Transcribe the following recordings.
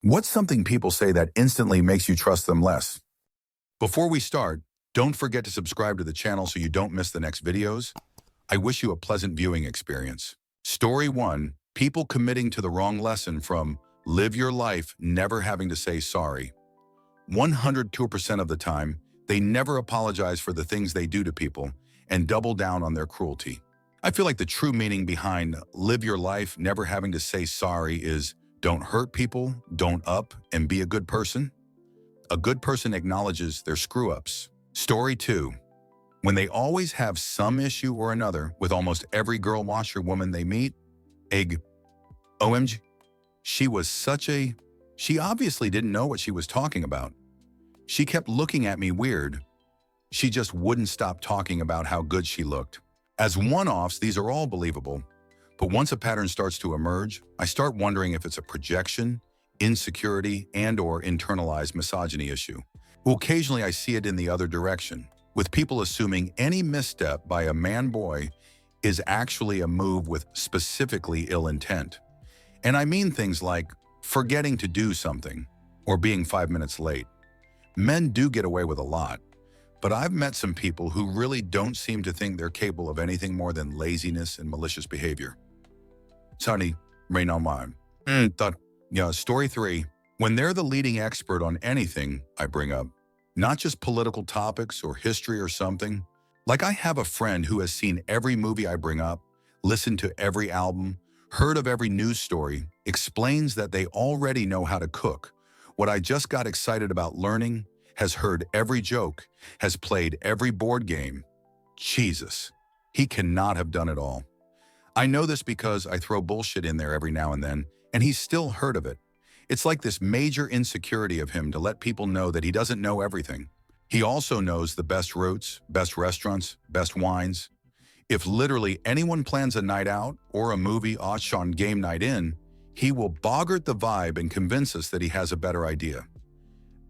What's something people say that instantly makes you trust them less? Before we start, don't forget to subscribe to the channel so you don't miss the next videos. I wish you a pleasant viewing experience. Story 1. People committing to the wrong lesson from Live Your Life Never Having to Say Sorry. 102% of the time, they never apologize for the things they do to people and double down on their cruelty. I feel like the true meaning behind Live Your Life Never Having to Say Sorry is don't hurt people, don't up, and be a good person. A good person acknowledges their screw-ups. Story 2. When they always have some issue or another with almost every girl washer woman they meet, OMG, she obviously didn't know what she was talking about. She kept looking at me weird. She just wouldn't stop talking about how good she looked. As one-offs, these are all believable. But once a pattern starts to emerge, I start wondering if it's a projection, insecurity, and/or internalized misogyny issue. Well, occasionally I see it in the other direction, with people assuming any misstep by a man-boy is actually a move with specifically ill intent. And I mean things like forgetting to do something or being 5 minutes late. Men do get away with a lot, but I've met some people who really don't seem to think they're capable of anything more than laziness and malicious behavior. Sonny, Story 3. When they're the leading expert on anything I bring up, not just political topics or history or something, like I have a friend who has seen every movie I bring up, listened to every album, heard of every news story, explains that they already know how to cook, what I just got excited about learning, has heard every joke, has played every board game. Jesus, he cannot have done it all. I know this because I throw bullshit in there every now and then, and he's still heard of it. It's like this major insecurity of him to let people know that he doesn't know everything. He also knows the best routes, best restaurants, best wines. If literally anyone plans a night out or a movie on game night in, he will boggart the vibe and convince us that he has a better idea.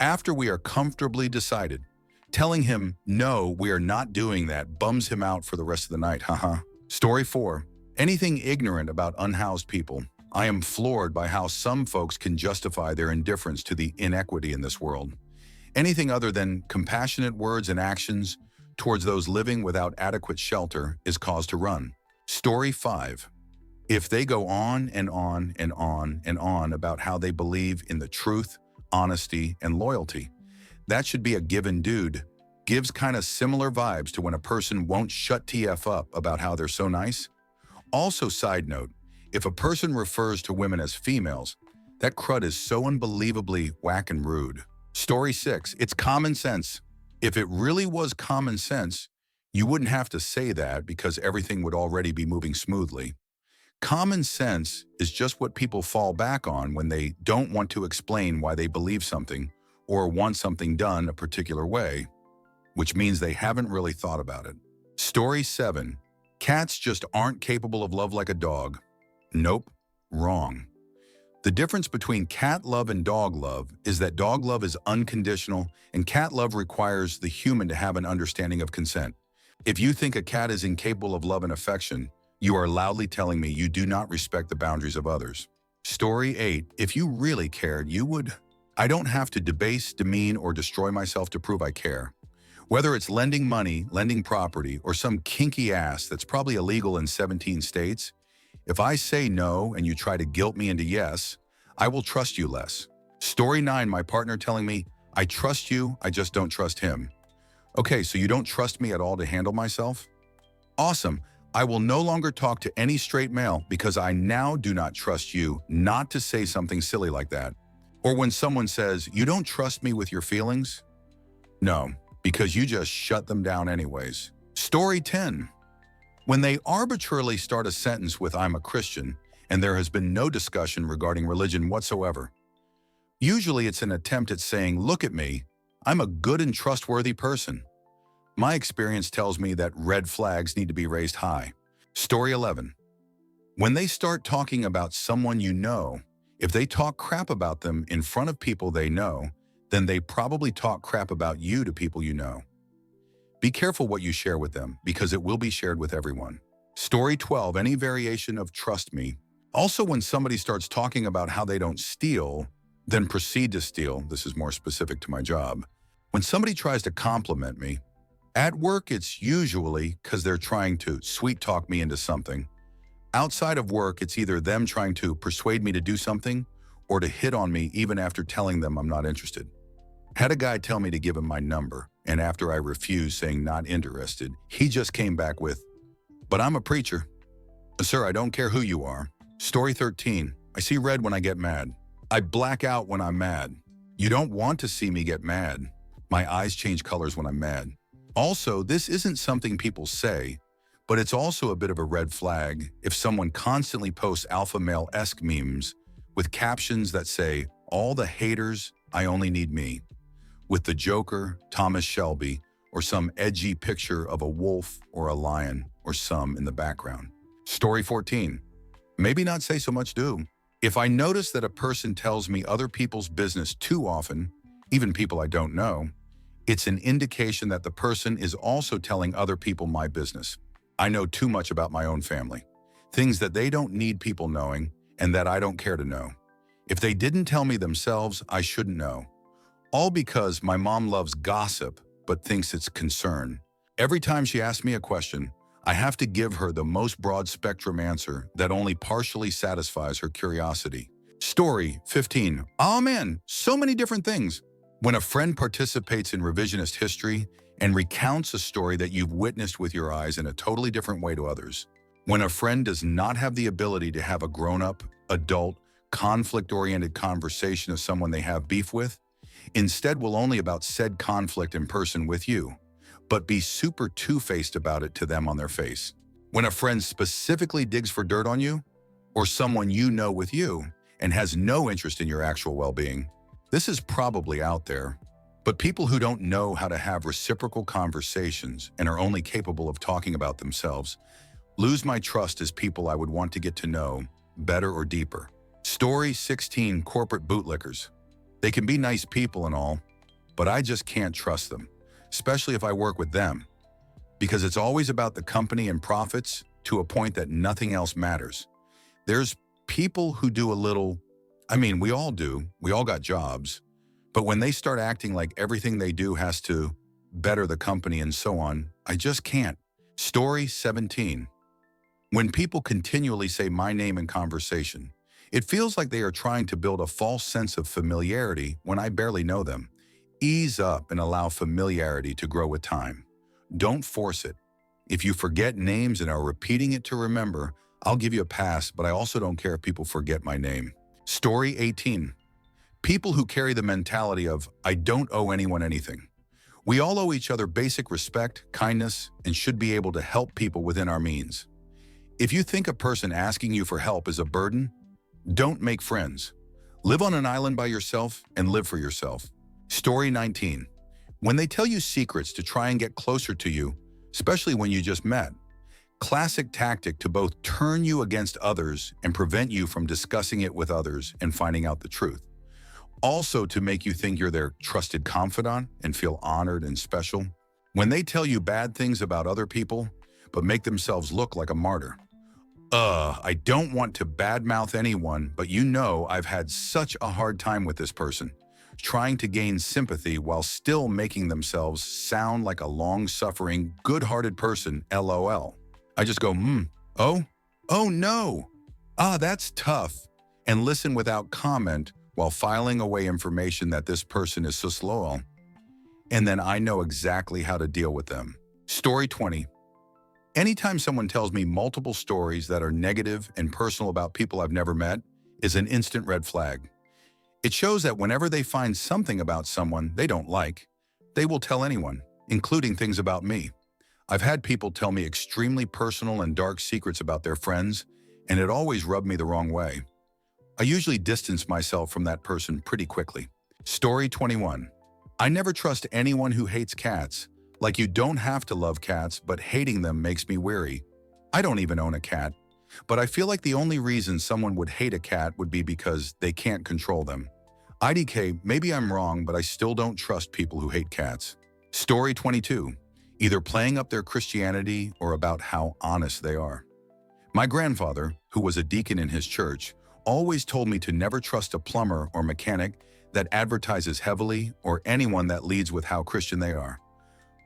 After we are comfortably decided, telling him, no, we are not doing that, bums him out for the rest of the night, haha. Story 4. Anything ignorant about unhoused people. I am floored by how some folks can justify their indifference to the inequity in this world. Anything other than compassionate words and actions towards those living without adequate shelter is cause to run. Story 5. If they go on and on and on and on about how they believe in the truth, honesty, and loyalty, that should be a given, dude. Gives kind of similar vibes to when a person won't shut TF up about how they're so nice. Also, side note, if a person refers to women as females, that crud is so unbelievably whack and rude. Story 6. It's common sense. If it really was common sense, you wouldn't have to say that because everything would already be moving smoothly. Common sense is just what people fall back on when they don't want to explain why they believe something or want something done a particular way, which means they haven't really thought about it. Story 7. Cats just aren't capable of love like a dog. Nope, wrong. The difference between cat love and dog love is that dog love is unconditional and cat love requires the human to have an understanding of consent. If you think a cat is incapable of love and affection, you are loudly telling me you do not respect the boundaries of others. Story 8. If you really cared, you would. I don't have to debase, demean, or destroy myself to prove I care. Whether it's lending money, lending property, or some kinky ass that's probably illegal in 17 states, if I say no and you try to guilt me into yes, I will trust you less. Story 9, my partner telling me, I trust you, I just don't trust him. Okay, so you don't trust me at all to handle myself? Awesome. I will no longer talk to any straight male because I now do not trust you not to say something silly like that. Or when someone says, you don't trust me with your feelings? No, because you just shut them down anyways. Story 10. When they arbitrarily start a sentence with I'm a Christian and there has been no discussion regarding religion whatsoever. Usually it's an attempt at saying, look at me, I'm a good and trustworthy person. My experience tells me that red flags need to be raised high. Story 11. When they start talking about someone you know, if they talk crap about them in front of people they know, then they probably talk crap about you to people you know. Be careful what you share with them because it will be shared with everyone. Story 12. Any variation of trust me. Also, when somebody starts talking about how they don't steal, then proceed to steal. This is more specific to my job. When somebody tries to compliment me, at work it's usually because they're trying to sweet talk me into something. Outside of work, it's either them trying to persuade me to do something or to hit on me even after telling them I'm not interested. Had a guy tell me to give him my number, and after I refused, saying not interested, he just came back with, "But I'm a preacher." Sir, I don't care who you are. Story 13. I see red when I get mad. I black out when I'm mad. You don't want to see me get mad. My eyes change colors when I'm mad. Also, this isn't something people say, but it's also a bit of a red flag if someone constantly posts alpha male-esque memes with captions that say, "All the haters, I only need me," with the Joker, Thomas Shelby, or some edgy picture of a wolf or a lion or some in the background. Story 14. Maybe not say so much do. If I notice that a person tells me other people's business too often, even people I don't know, it's an indication that the person is also telling other people my business. I know too much about my own family, things that they don't need people knowing and that I don't care to know. If they didn't tell me themselves, I shouldn't know. All because my mom loves gossip but thinks it's concern. Every time she asks me a question, I have to give her the most broad spectrum answer that only partially satisfies her curiosity. Story 15. Oh man, so many different things. When a friend participates in revisionist history and recounts a story that you've witnessed with your eyes in a totally different way to others. When a friend does not have the ability to have a grown-up, adult, conflict-oriented conversation of someone they have beef with, instead will only about said conflict in person with you, but be super two-faced about it to them on their face. When a friend specifically digs for dirt on you, or someone you know with you, and has no interest in your actual well-being, this is probably out there. But people who don't know how to have reciprocal conversations and are only capable of talking about themselves lose my trust as people I would want to get to know better or deeper. Story 16. Corporate bootlickers. They can be nice people and all, but I just can't trust them, especially if I work with them, because it's always about the company and profits to a point that nothing else matters. There's people who do a little, we all do, we all got jobs, but when they start acting like everything they do has to better the company and so on, I just can't. Story 17. When people continually say my name in conversation, it feels like they are trying to build a false sense of familiarity when I barely know them. Ease up and allow familiarity to grow with time. Don't force it. If you forget names and are repeating it to remember, I'll give you a pass, but I also don't care if people forget my name. Story 18. People who carry the mentality of, I don't owe anyone anything. We all owe each other basic respect, kindness, and should be able to help people within our means. If you think a person asking you for help is a burden, don't make friends. Live on an island by yourself and live for yourself. Story 19. When they tell you secrets to try and get closer to you, especially when you just met, classic tactic to both turn you against others and prevent you from discussing it with others and finding out the truth. Also to make you think you're their trusted confidant and feel honored and special. When they tell you bad things about other people, but make themselves look like a martyr. I don't want to badmouth anyone, but you know I've had such a hard time with this person, trying to gain sympathy while still making themselves sound like a long-suffering, good-hearted person, LOL. I just go, oh no, that's tough, and listen without comment while filing away information that this person is so slow. And then I know exactly how to deal with them. Story 20. Anytime someone tells me multiple stories that are negative and personal about people I've never met is an instant red flag. It shows that whenever they find something about someone they don't like, they will tell anyone, including things about me. I've had people tell me extremely personal and dark secrets about their friends, and it always rubbed me the wrong way. I usually distance myself from that person pretty quickly. Story 21. I never trust anyone who hates cats. Like, you don't have to love cats, but hating them makes me weary. I don't even own a cat, but I feel like the only reason someone would hate a cat would be because they can't control them. IDK, maybe I'm wrong, but I still don't trust people who hate cats. Story 22. Either playing up their Christianity or about how honest they are. My grandfather, who was a deacon in his church, always told me to never trust a plumber or mechanic that advertises heavily or anyone that leads with how Christian they are.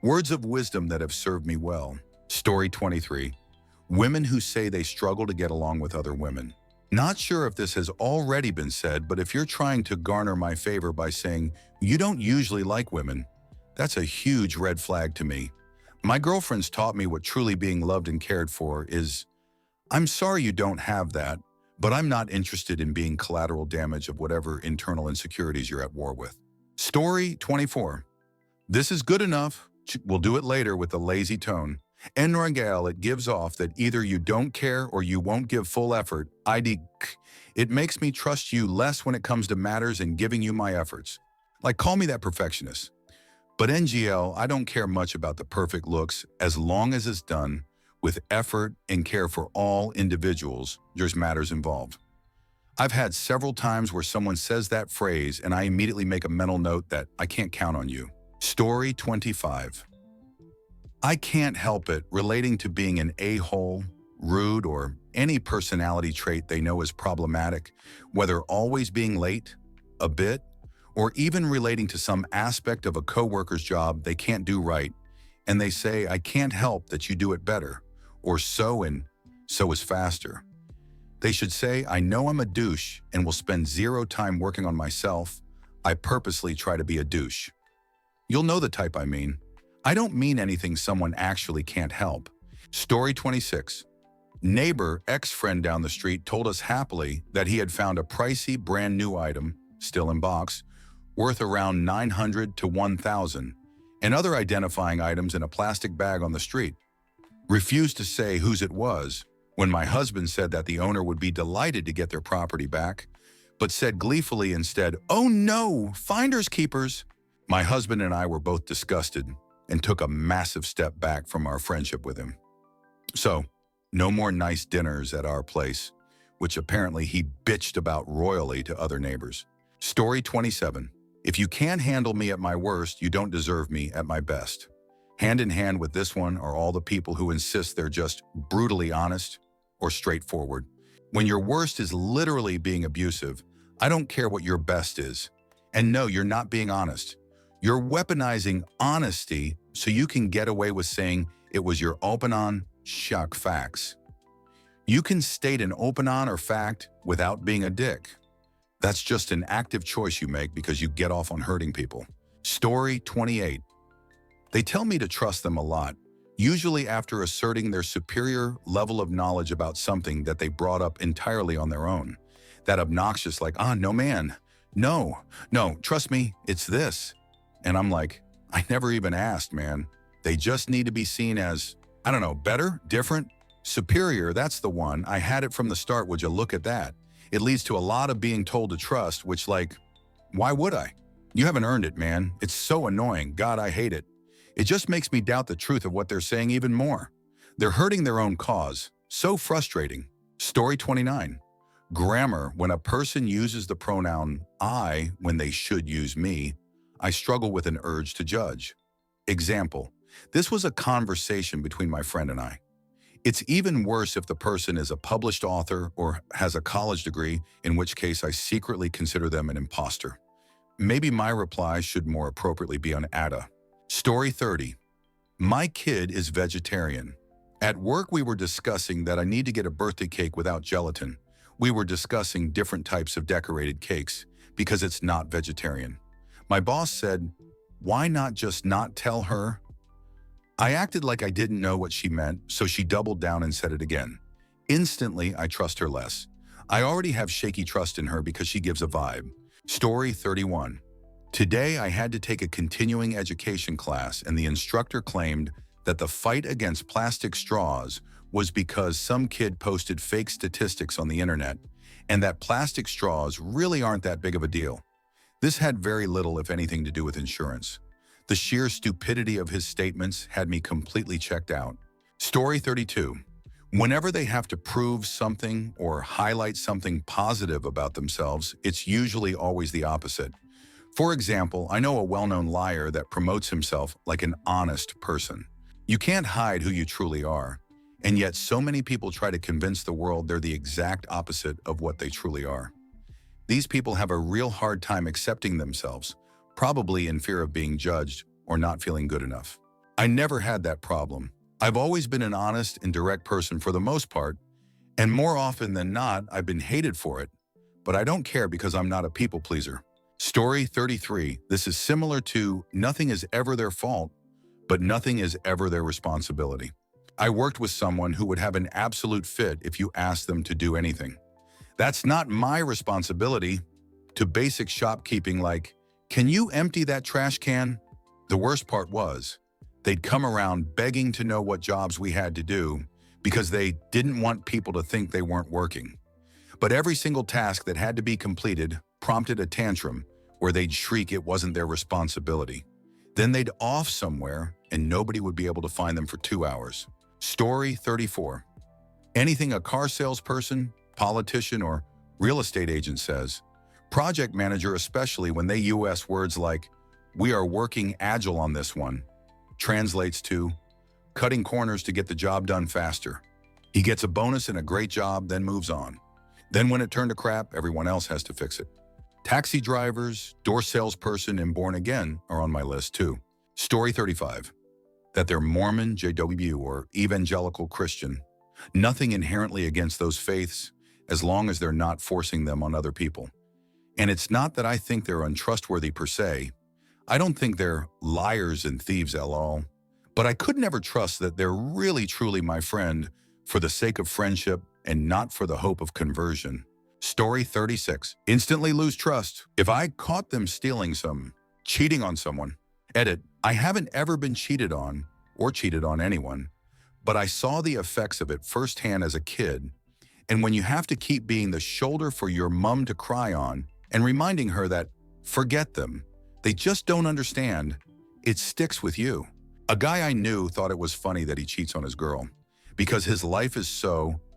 Words of wisdom that have served me well. Story 23. Women who say they struggle to get along with other women. Not sure if this has already been said, but if you're trying to garner my favor by saying you don't usually like women, that's a huge red flag to me. My girlfriends taught me what truly being loved and cared for is. I'm sorry you don't have that, but I'm not interested in being collateral damage of whatever internal insecurities you're at war with. Story 24. This is good enough. We'll do it later with a lazy tone. En regel, it gives off that either you don't care or you won't give full effort. It makes me trust you less when it comes to matters and giving you my efforts. Like, call me that perfectionist. But NGL, I don't care much about the perfect looks as long as it's done with effort and care for all individuals. There's matters involved. I've had several times where someone says that phrase and I immediately make a mental note that I can't count on you. Story 25. I can't help it relating to being an a-hole, rude, or any personality trait they know is problematic, whether always being late, a bit, or even relating to some aspect of a coworker's job they can't do right, and they say, I can't help that you do it better, or so is faster. They should say, I know I'm a douche and will spend zero time working on myself. I purposely try to be a douche. You'll know the type I mean. I don't mean anything someone actually can't help. Story 26. Neighbor, ex-friend down the street told us happily that he had found a pricey brand new item, still in box, worth around $900 to $1,000, and other identifying items in a plastic bag on the street. Refused to say whose it was when my husband said that the owner would be delighted to get their property back, but said gleefully instead, oh no, finders keepers. My husband and I were both disgusted and took a massive step back from our friendship with him. So, no more nice dinners at our place, which apparently he bitched about royally to other neighbors. Story 27. If you can't handle me at my worst, you don't deserve me at my best. Hand in hand with this one are all the people who insist they're just brutally honest or straightforward. When your worst is literally being abusive, I don't care what your best is. And no, you're not being honest. You're weaponizing honesty so you can get away with saying it was your open-on, shuck facts. You can state an open-on or fact without being a dick. That's just an active choice you make because you get off on hurting people. Story 28. They tell me to trust them a lot, usually after asserting their superior level of knowledge about something that they brought up entirely on their own. That obnoxious like, no man, no, trust me, it's this. And I'm like, I never even asked, man. They just need to be seen as, I don't know, better, different, superior, that's the one. I had it from the start, would you look at that? It leads to a lot of being told to trust, which like, why would I? You haven't earned it, man. It's so annoying. God, I hate it. It just makes me doubt the truth of what they're saying even more. They're hurting their own cause. So frustrating. Story 29. Grammar. When a person uses the pronoun I when they should use me, I struggle with an urge to judge. Example. This was a conversation between my friend and I. It's even worse if the person is a published author or has a college degree, in which case I secretly consider them an imposter. Maybe my reply should more appropriately be on Ada. Story 30. My kid is vegetarian. At work, we were discussing that I need to get a birthday cake without gelatin. We were discussing different types of decorated cakes because it's not vegetarian. My boss said, why not just not tell her? I acted like I didn't know what she meant, so she doubled down and said it again. Instantly, I trust her less. I already have shaky trust in her because she gives a vibe. Story 31. Today, I had to take a continuing education class, and the instructor claimed that the fight against plastic straws was because some kid posted fake statistics on the internet, and that plastic straws really aren't that big of a deal. This had very little, if anything, to do with insurance. The sheer stupidity of his statements had me completely checked out. Story 32. Whenever they have to prove something or highlight something positive about themselves, it's usually always the opposite. For example, I know a well-known liar that promotes himself like an honest person. You can't hide who you truly are, And yet so many people try to convince the world they're the exact opposite of what they truly are. These people have a real hard time accepting themselves, probably in fear of being judged or not feeling good enough. I never had that problem. I've always been an honest and direct person for the most part, and more often than not, I've been hated for it. But I don't care because I'm not a people pleaser. Story 33. This is similar to nothing is ever their fault, but nothing is ever their responsibility. I worked with someone who would have an absolute fit if you asked them to do anything. That's not my responsibility. To basic shopkeeping like, can you empty that trash can? The worst part was, they'd come around begging to know what jobs we had to do because they didn't want people to think they weren't working. But every single task that had to be completed prompted a tantrum where they'd shriek it wasn't their responsibility. Then they'd off somewhere and nobody would be able to find them for 2 hours. Story 34. Anything a car salesperson, politician, or real estate agent says, project manager especially when they use words like, we are working agile on this one, translates to cutting corners to get the job done faster. He gets a bonus and a great job, then moves on. Then when it turned to crap, everyone else has to fix it. Taxi drivers, door salesperson, and born again are on my list too. Story 35. That they're Mormon, JW, or evangelical Christian. Nothing inherently against those faiths, as long as they're not forcing them on other people. And it's not that I think they're untrustworthy per se. I don't think they're liars and thieves at all. But I could never trust that they're really truly my friend for the sake of friendship and not for the hope of conversion. Story 36. Instantly lose trust. If I caught them stealing cheating on someone. Edit. I haven't ever been cheated on or cheated on anyone, but I saw the effects of it firsthand as a kid. And when you have to keep being the shoulder for your mom to cry on and reminding her that, forget them, they just don't understand, it sticks with you. A guy I knew thought it was funny that he cheats on his girl because his life is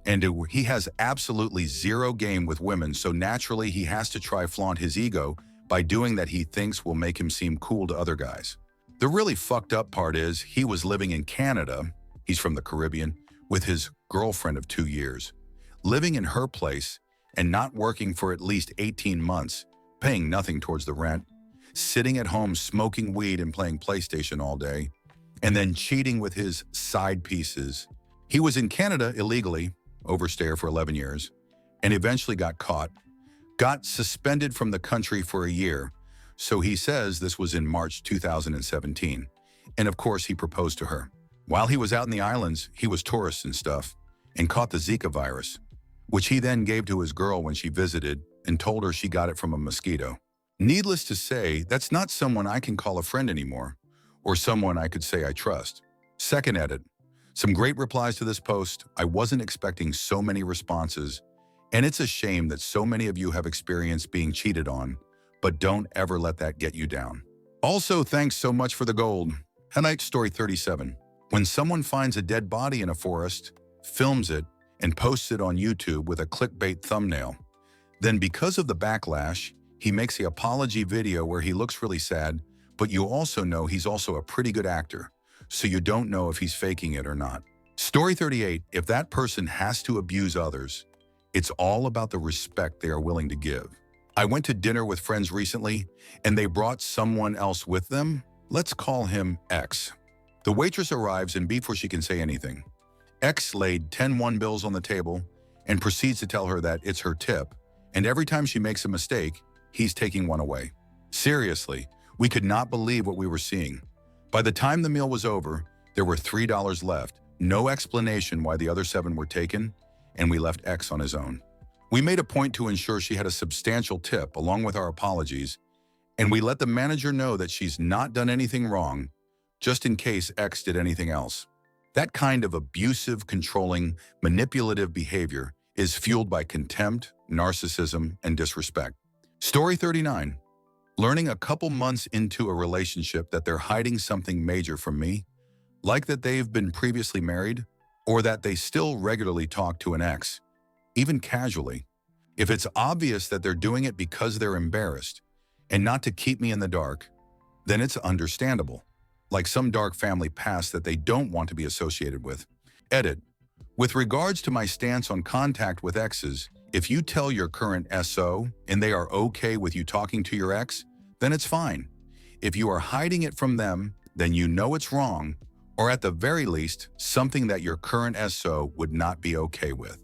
and he has absolutely zero game with women, so naturally he has to try flaunt his ego by doing that he thinks will make him seem cool to other guys. The really fucked up part is he was living in Canada, he's from the Caribbean, with his girlfriend of 2 years, living in her place and not working for at least 18 months, paying nothing towards the rent, sitting at home smoking weed and playing PlayStation all day, and then cheating with his side pieces. He was in Canada illegally, overstayer for 11 years, and eventually got caught, got suspended from the country for a year. So he says this was in March 2017. And of course he proposed to her. While he was out in the islands, he was tourist and stuff, and caught the Zika virus, which he then gave to his girl when she visited and told her she got it from a mosquito. Needless to say, that's not someone I can call a friend anymore, or someone I could say I trust. Second edit. Some great replies to this post. I wasn't expecting so many responses, and it's a shame that so many of you have experienced being cheated on, but don't ever let that get you down. Also, thanks so much for the gold. Hanite Story 37. When someone finds a dead body in a forest, films it, and posts it on YouTube with a clickbait thumbnail, then because of the backlash, he makes the apology video where he looks really sad, but you also know he's also a pretty good actor, so you don't know if he's faking it or not. Story 38. If that person has to abuse others, it's all about the respect they are willing to give. I went to dinner with friends recently, and they brought someone else with them. Let's call him X. The waitress arrives, and before she can say anything, X laid 10 $1 on the table and proceeds to tell her that it's her tip, and every time she makes a mistake, he's taking one away. Seriously, we could not believe what we were seeing. By the time the meal was over, there were $3 left, no explanation why the other 7 were taken, and we left X on his own. We made a point to ensure she had a substantial tip along with our apologies, and we let the manager know that she's not done anything wrong, just in case X did anything else. That kind of abusive, controlling, manipulative behavior is fueled by contempt, narcissism, and disrespect. Story 39. Learning a couple months into a relationship that they're hiding something major from me, like that they've been previously married, or that they still regularly talk to an ex, even casually. If it's obvious that they're doing it because they're embarrassed and not to keep me in the dark, then it's understandable, like some dark family past that they don't want to be associated with. Edit. With regards to my stance on contact with exes, if you tell your current SO and they are okay with you talking to your ex, then it's fine. If you are hiding it from them, then you know it's wrong, or at the very least, something that your current SO would not be okay with,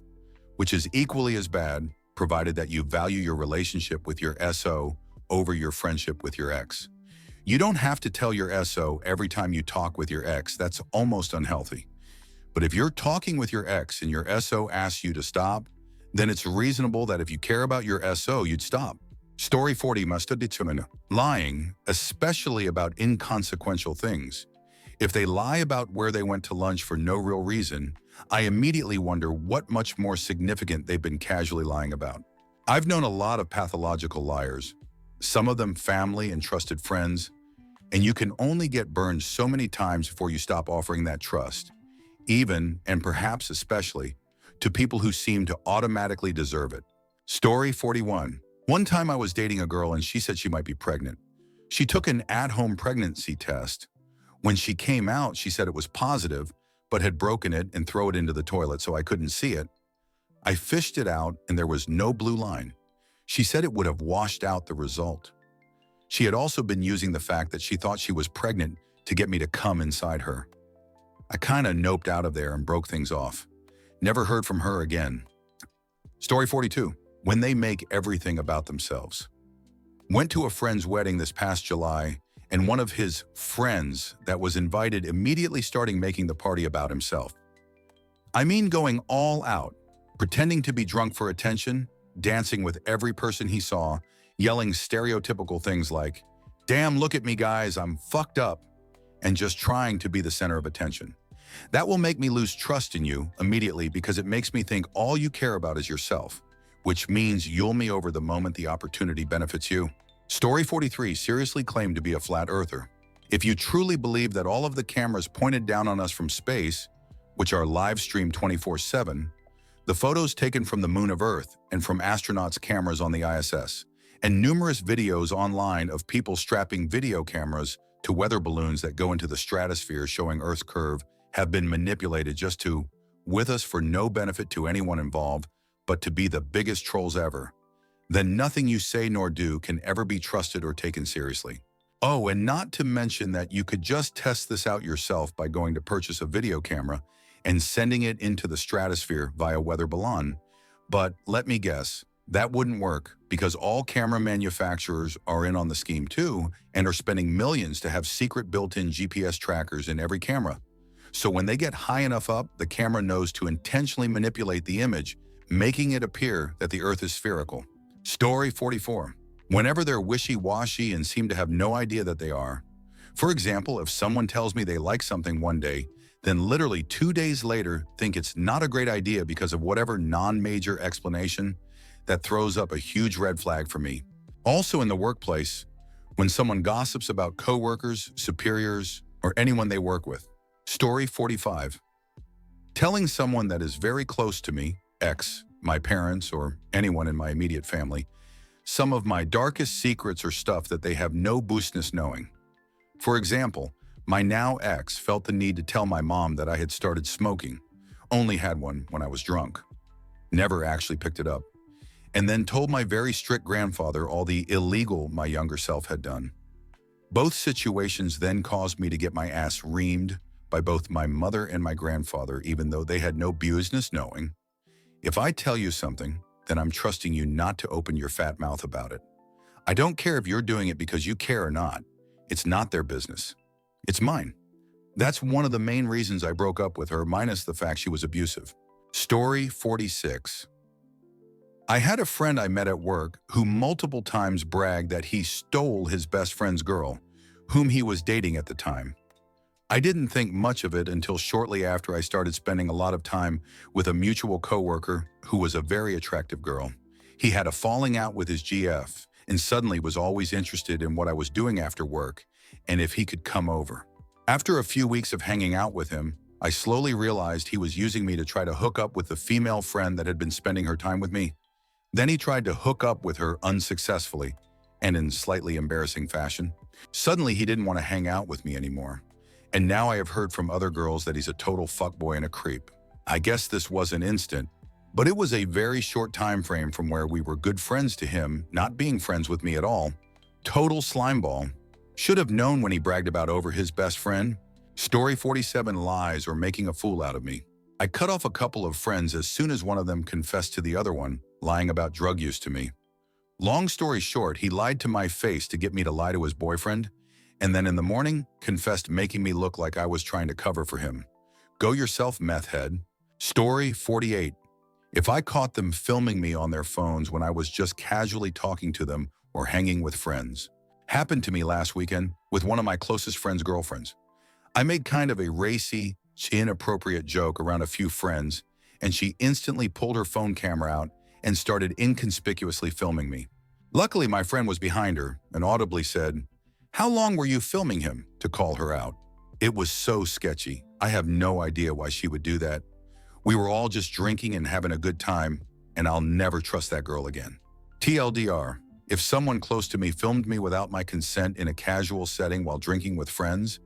which is equally as bad, provided that you value your relationship with your SO over your friendship with your ex. You don't have to tell your SO every time you talk with your ex. That's almost unhealthy. But if you're talking with your ex and your SO asks you to stop, then it's reasonable that if you care about your SO, you'd stop. Story 40 must determine lying, especially about inconsequential things. If they lie about where they went to lunch for no real reason, I immediately wonder what much more significant they've been casually lying about. I've known a lot of pathological liars, some of them family and trusted friends, and you can only get burned so many times before you stop offering that trust, even, and perhaps especially, to people who seem to automatically deserve it. Story 41. One time I was dating a girl and she said she might be pregnant. She took an at-home pregnancy test. When she came out, she said it was positive, but had broken it and thrown it into the toilet so I couldn't see it. I fished it out and there was no blue line. She said it would have washed out the result. She had also been using the fact that she thought she was pregnant to get me to come inside her. I kinda noped out of there and broke things off. Never heard from her again. Story 42. When they make everything about themselves. Went to a friend's wedding this past July, and one of his friends that was invited immediately starting making the party about himself. I mean going all out, pretending to be drunk for attention, dancing with every person he saw, yelling stereotypical things like, "Damn, look at me guys, I'm fucked up," and just trying to be the center of attention. That will make me lose trust in you immediately because it makes me think all you care about is yourself, which means you'll me over the moment the opportunity benefits you. Story 43 seriously claimed to be a flat earther. If you truly believe that all of the cameras pointed down on us from space, which are live streamed 24/7, the photos taken from the moon of Earth and from astronauts' cameras on the ISS, and numerous videos online of people strapping video cameras to weather balloons that go into the stratosphere showing Earth's curve have been manipulated just to, with us for no benefit to anyone involved, but to be the biggest trolls ever, then nothing you say nor do can ever be trusted or taken seriously. Oh, and not to mention that you could just test this out yourself by going to purchase a video camera and sending it into the stratosphere via weather balloon. But let me guess, that wouldn't work because all camera manufacturers are in on the scheme too and are spending millions to have secret built-in GPS trackers in every camera. So when they get high enough up, the camera knows to intentionally manipulate the image, making it appear that the Earth is spherical. Story 44. Whenever they're wishy-washy and seem to have no idea that they are. For example, if someone tells me they like something one day, then literally 2 days later think it's not a great idea because of whatever non-major explanation, that throws up a huge red flag for me. Also in the workplace, when someone gossips about coworkers, superiors, or anyone they work with. Story 45. Telling someone that is very close to me, ex, my parents, or anyone in my immediate family, some of my darkest secrets or stuff that they have no business knowing. For example, my now ex felt the need to tell my mom that I had started smoking, only had one when I was drunk, never actually picked it up, and then told my very strict grandfather all the illegal my younger self had done. Both situations then caused me to get my ass reamed by both my mother and my grandfather, even though they had no business knowing. If I tell you something, then I'm trusting you not to open your fat mouth about it. I don't care if you're doing it because you care or not. It's not their business. It's mine. That's one of the main reasons I broke up with her, minus the fact she was abusive. Story 46. I had a friend I met at work who multiple times bragged that he stole his best friend's girl, whom he was dating at the time. I didn't think much of it until shortly after I started spending a lot of time with a mutual coworker who was a very attractive girl. He had a falling out with his GF and suddenly was always interested in what I was doing after work and if he could come over. After a few weeks of hanging out with him, I slowly realized he was using me to try to hook up with the female friend that had been spending her time with me. Then he tried to hook up with her unsuccessfully and in slightly embarrassing fashion. Suddenly he didn't want to hang out with me anymore. And now I have heard from other girls that he's a total fuckboy and a creep. I guess this wasn't instant, but it was a very short time frame from where we were good friends to him not being friends with me at all. Total slimeball. Should have known when he bragged about over his best friend. Story 47, lies or making a fool out of me. I cut off a couple of friends as soon as one of them confessed to the other one, lying about drug use to me. Long story short, he lied to my face to get me to lie to his boyfriend, and then in the morning, confessed, making me look like I was trying to cover for him. Go yourself, meth head. Story 48. If I caught them filming me on their phones when I was just casually talking to them or hanging with friends. Happened to me last weekend with one of my closest friend's girlfriends. I made kind of a racy, inappropriate joke around a few friends, and she instantly pulled her phone camera out and started inconspicuously filming me. Luckily, my friend was behind her and audibly said, "How long were you filming him?" to call her out. It was so sketchy. I have no idea why she would do that. We were all just drinking and having a good time, and I'll never trust that girl again. TLDR, if someone close to me filmed me without my consent in a casual setting while drinking with friends,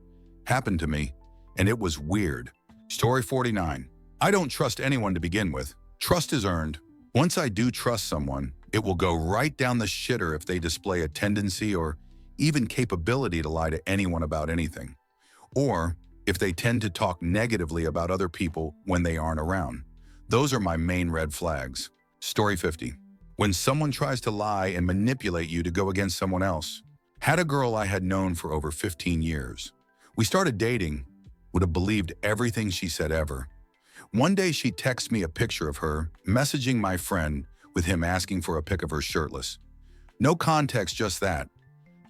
happened to me, and it was weird. Story 49. I don't trust anyone to begin with. Trust is earned. Once I do trust someone, it will go right down the shitter if they display a tendency or even capability to lie to anyone about anything. Or if they tend to talk negatively about other people when they aren't around. Those are my main red flags. Story 50. When someone tries to lie and manipulate you to go against someone else. Had a girl I had known for over 15 years. We started dating, would have believed everything she said ever. One day she texted me a picture of her, messaging my friend with him asking for a pic of her shirtless. No context, just that.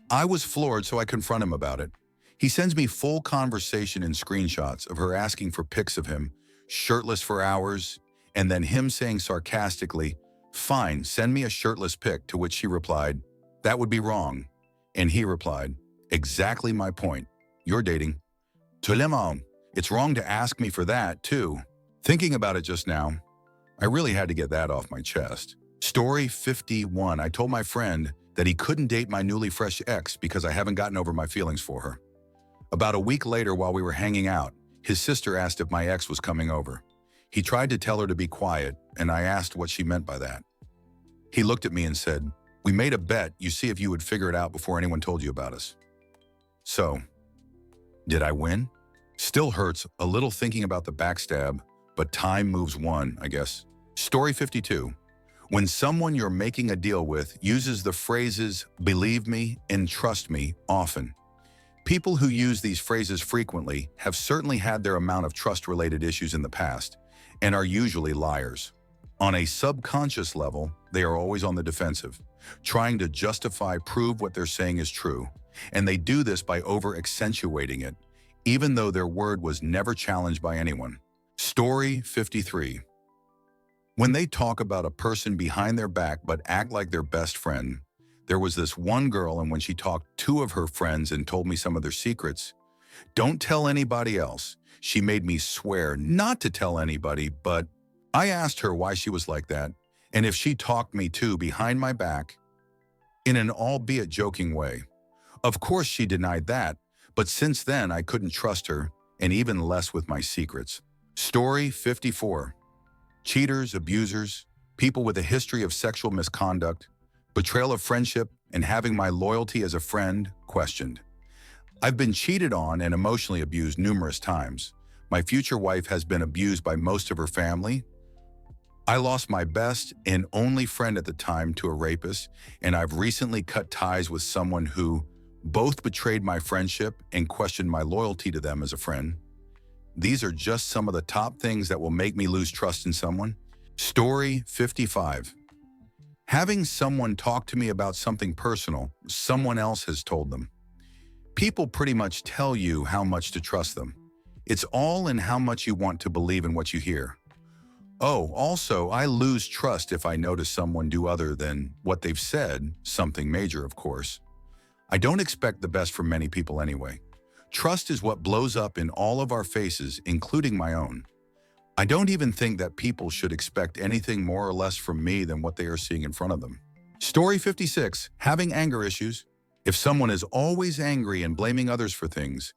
I was floored, so I confront him about it. He sends me full conversation and screenshots of her asking for pics of him, shirtless for hours, and then him saying sarcastically, "Fine, send me a shirtless pic," to which she replied, "That would be wrong." And he replied, "Exactly my point. You're dating. Tulemon, it's wrong to ask me for that, too." Thinking about it just now, I really had to get that off my chest. Story 51. I told my friend that he couldn't date my newly fresh ex because I haven't gotten over my feelings for her. About a week later, while we were hanging out, his sister asked if my ex was coming over. He tried to tell her to be quiet, and I asked what she meant by that. He looked at me and said, "We made a bet, you see if you would figure it out before anyone told you about us." So, did I win? Still hurts a little thinking about the backstab, but time moves one, I guess. Story 52. When someone you're making a deal with uses the phrases "believe me" and "trust me" often. People who use these phrases frequently have certainly had their amount of trust-related issues in the past and are usually liars. On a subconscious level, they are always on the defensive, trying to justify, prove what they're saying is true, and they do this by over-accentuating it, even though their word was never challenged by anyone. Story 53. When they talk about a person behind their back but act like their best friend. There was this one girl, and when she talked two of her friends and told me some of their secrets, "Don't tell anybody else." She made me swear not to tell anybody, but I asked her why she was like that, and if she talked me too behind my back, in an albeit joking way. Of course she denied that, but since then I couldn't trust her, and even less with my secrets. Story 54. Cheaters, abusers, people with a history of sexual misconduct, betrayal of friendship, and having my loyalty as a friend questioned. I've been cheated on and emotionally abused numerous times. My future wife has been abused by most of her family. I lost my best and only friend at the time to a rapist, and I've recently cut ties with someone who both betrayed my friendship and questioned my loyalty to them as a friend. These are just some of the top things that will make me lose trust in someone. Story 55. Having someone talk to me about something personal someone else has told them. People pretty much tell you how much to trust them. It's all in how much you want to believe in what you hear. Oh, also, I lose trust if I notice someone do other than what they've said, something major, of course. I don't expect the best from many people anyway. Trust is what blows up in all of our faces, including my own. I don't even think that people should expect anything more or less from me than what they are seeing in front of them. Story 56. Having anger issues. If someone is always angry and blaming others for things,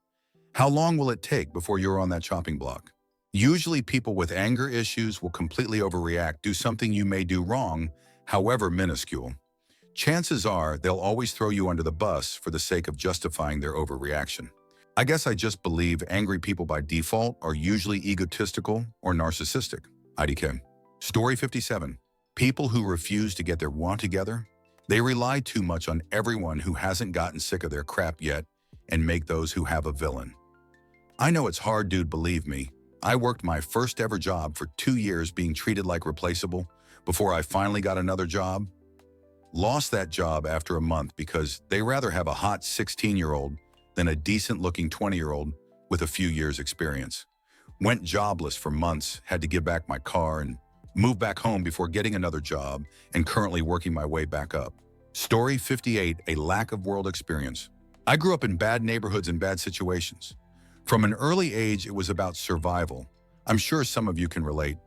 how long will it take before you're on that chopping block? Usually people with anger issues will completely overreact, do something you may do wrong, however minuscule. Chances are they'll always throw you under the bus for the sake of justifying their overreaction. I guess I just believe angry people by default are usually egotistical or narcissistic. IDK. Story 57. People who refuse to get their want together. They rely too much on everyone who hasn't gotten sick of their crap yet and make those who have a villain. I know it's hard, dude, believe me. I worked my first ever job for 2 years being treated like replaceable before I finally got another job. Lost that job after a month because they rather have a hot 16-year-old than a decent-looking 20-year-old with a few years' experience. Went jobless for months, had to give back my car and move back home before getting another job and currently working my way back up. Story 58, a lack of world experience. I grew up in bad neighborhoods and bad situations. From an early age, it was about survival. I'm sure some of you can relate.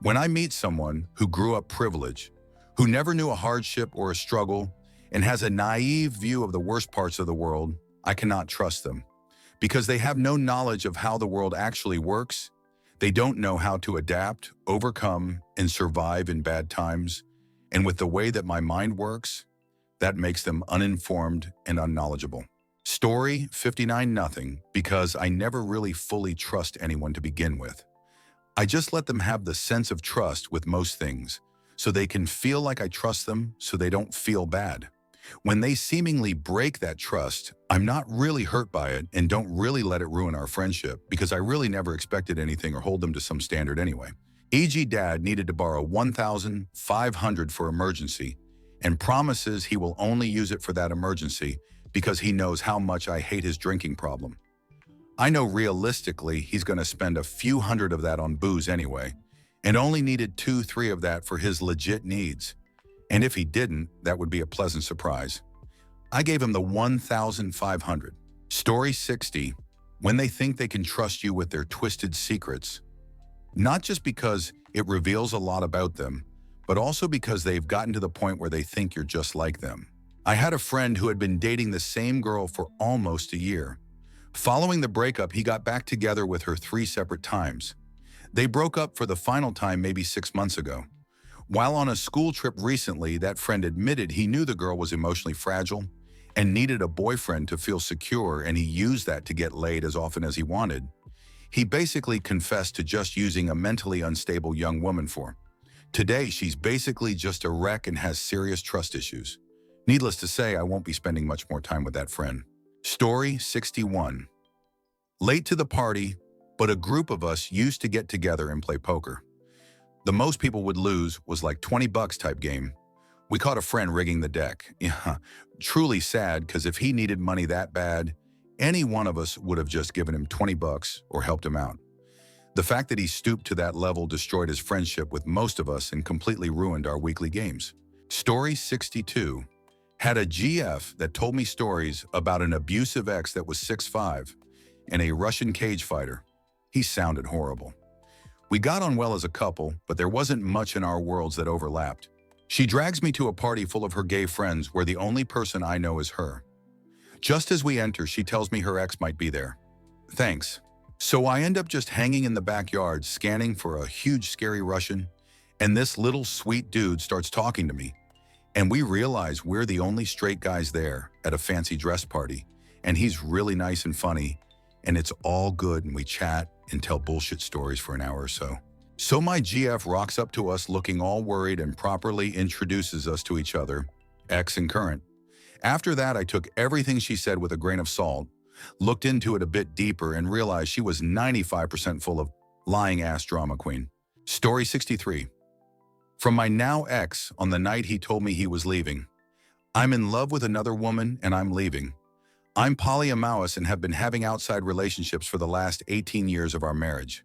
When I meet someone who grew up privileged, who never knew a hardship or a struggle, and has a naive view of the worst parts of the world, I cannot trust them. Because they have no knowledge of how the world actually works, they don't know how to adapt, overcome, and survive in bad times. And with the way that my mind works, that makes them uninformed and unknowledgeable. Story 59 nothing, because I never really fully trust anyone to begin with. I just let them have the sense of trust with most things, so they can feel like I trust them so they don't feel bad. When they seemingly break that trust, I'm not really hurt by it and don't really let it ruin our friendship because I really never expected anything or hold them to some standard anyway. E.g. Dad needed to borrow $1,500 for emergency and promises he will only use it for that emergency because he knows how much I hate his drinking problem. I know realistically he's going to spend a few hundred of that on booze anyway, and only needed 2-3 of that for his legit needs. And if he didn't, that would be a pleasant surprise. I gave him the $1,500. Story 60, when they think they can trust you with their twisted secrets. Not just because it reveals a lot about them, but also because they've gotten to the point where they think you're just like them. I had a friend who had been dating the same girl for almost a year. Following the breakup, he got back together with her 3 separate times. They broke up for the final time maybe 6 months ago. While on a school trip recently, that friend admitted he knew the girl was emotionally fragile and needed a boyfriend to feel secure, and he used that to get laid as often as he wanted. He basically confessed to just using a mentally unstable young woman for her. Today, she's basically just a wreck and has serious trust issues. Needless to say, I won't be spending much more time with that friend. Story 61. Late to the party, but a group of us used to get together and play poker. The most people would lose was like $20 type game. We caught a friend rigging the deck. Yeah, truly sad, because if he needed money that bad, any one of us would have just given him $20 or helped him out. The fact that he stooped to that level destroyed his friendship with most of us and completely ruined our weekly games. Story 62. Had a GF that told me stories about an abusive ex that was 6'5" and a Russian cage fighter. He sounded horrible. We got on well as a couple, but there wasn't much in our worlds that overlapped. She drags me to a party full of her gay friends where the only person I know is her. Just as we enter, she tells me her ex might be there. Thanks. So I end up just hanging in the backyard, scanning for a huge scary Russian, and this little sweet dude starts talking to me. And we realize we're the only straight guys there at a fancy dress party, and he's really nice and funny, and it's all good, and we chat and tell bullshit stories for an hour or so. So my GF rocks up to us looking all worried and properly introduces us to each other, ex and current. After that, I took everything she said with a grain of salt, looked into it a bit deeper, and realized she was 95% full of lying-ass drama queen. Story 63. From my now ex on the night he told me he was leaving. I'm in love with another woman and I'm leaving. I'm polyamorous and have been having outside relationships for the last 18 years of our marriage.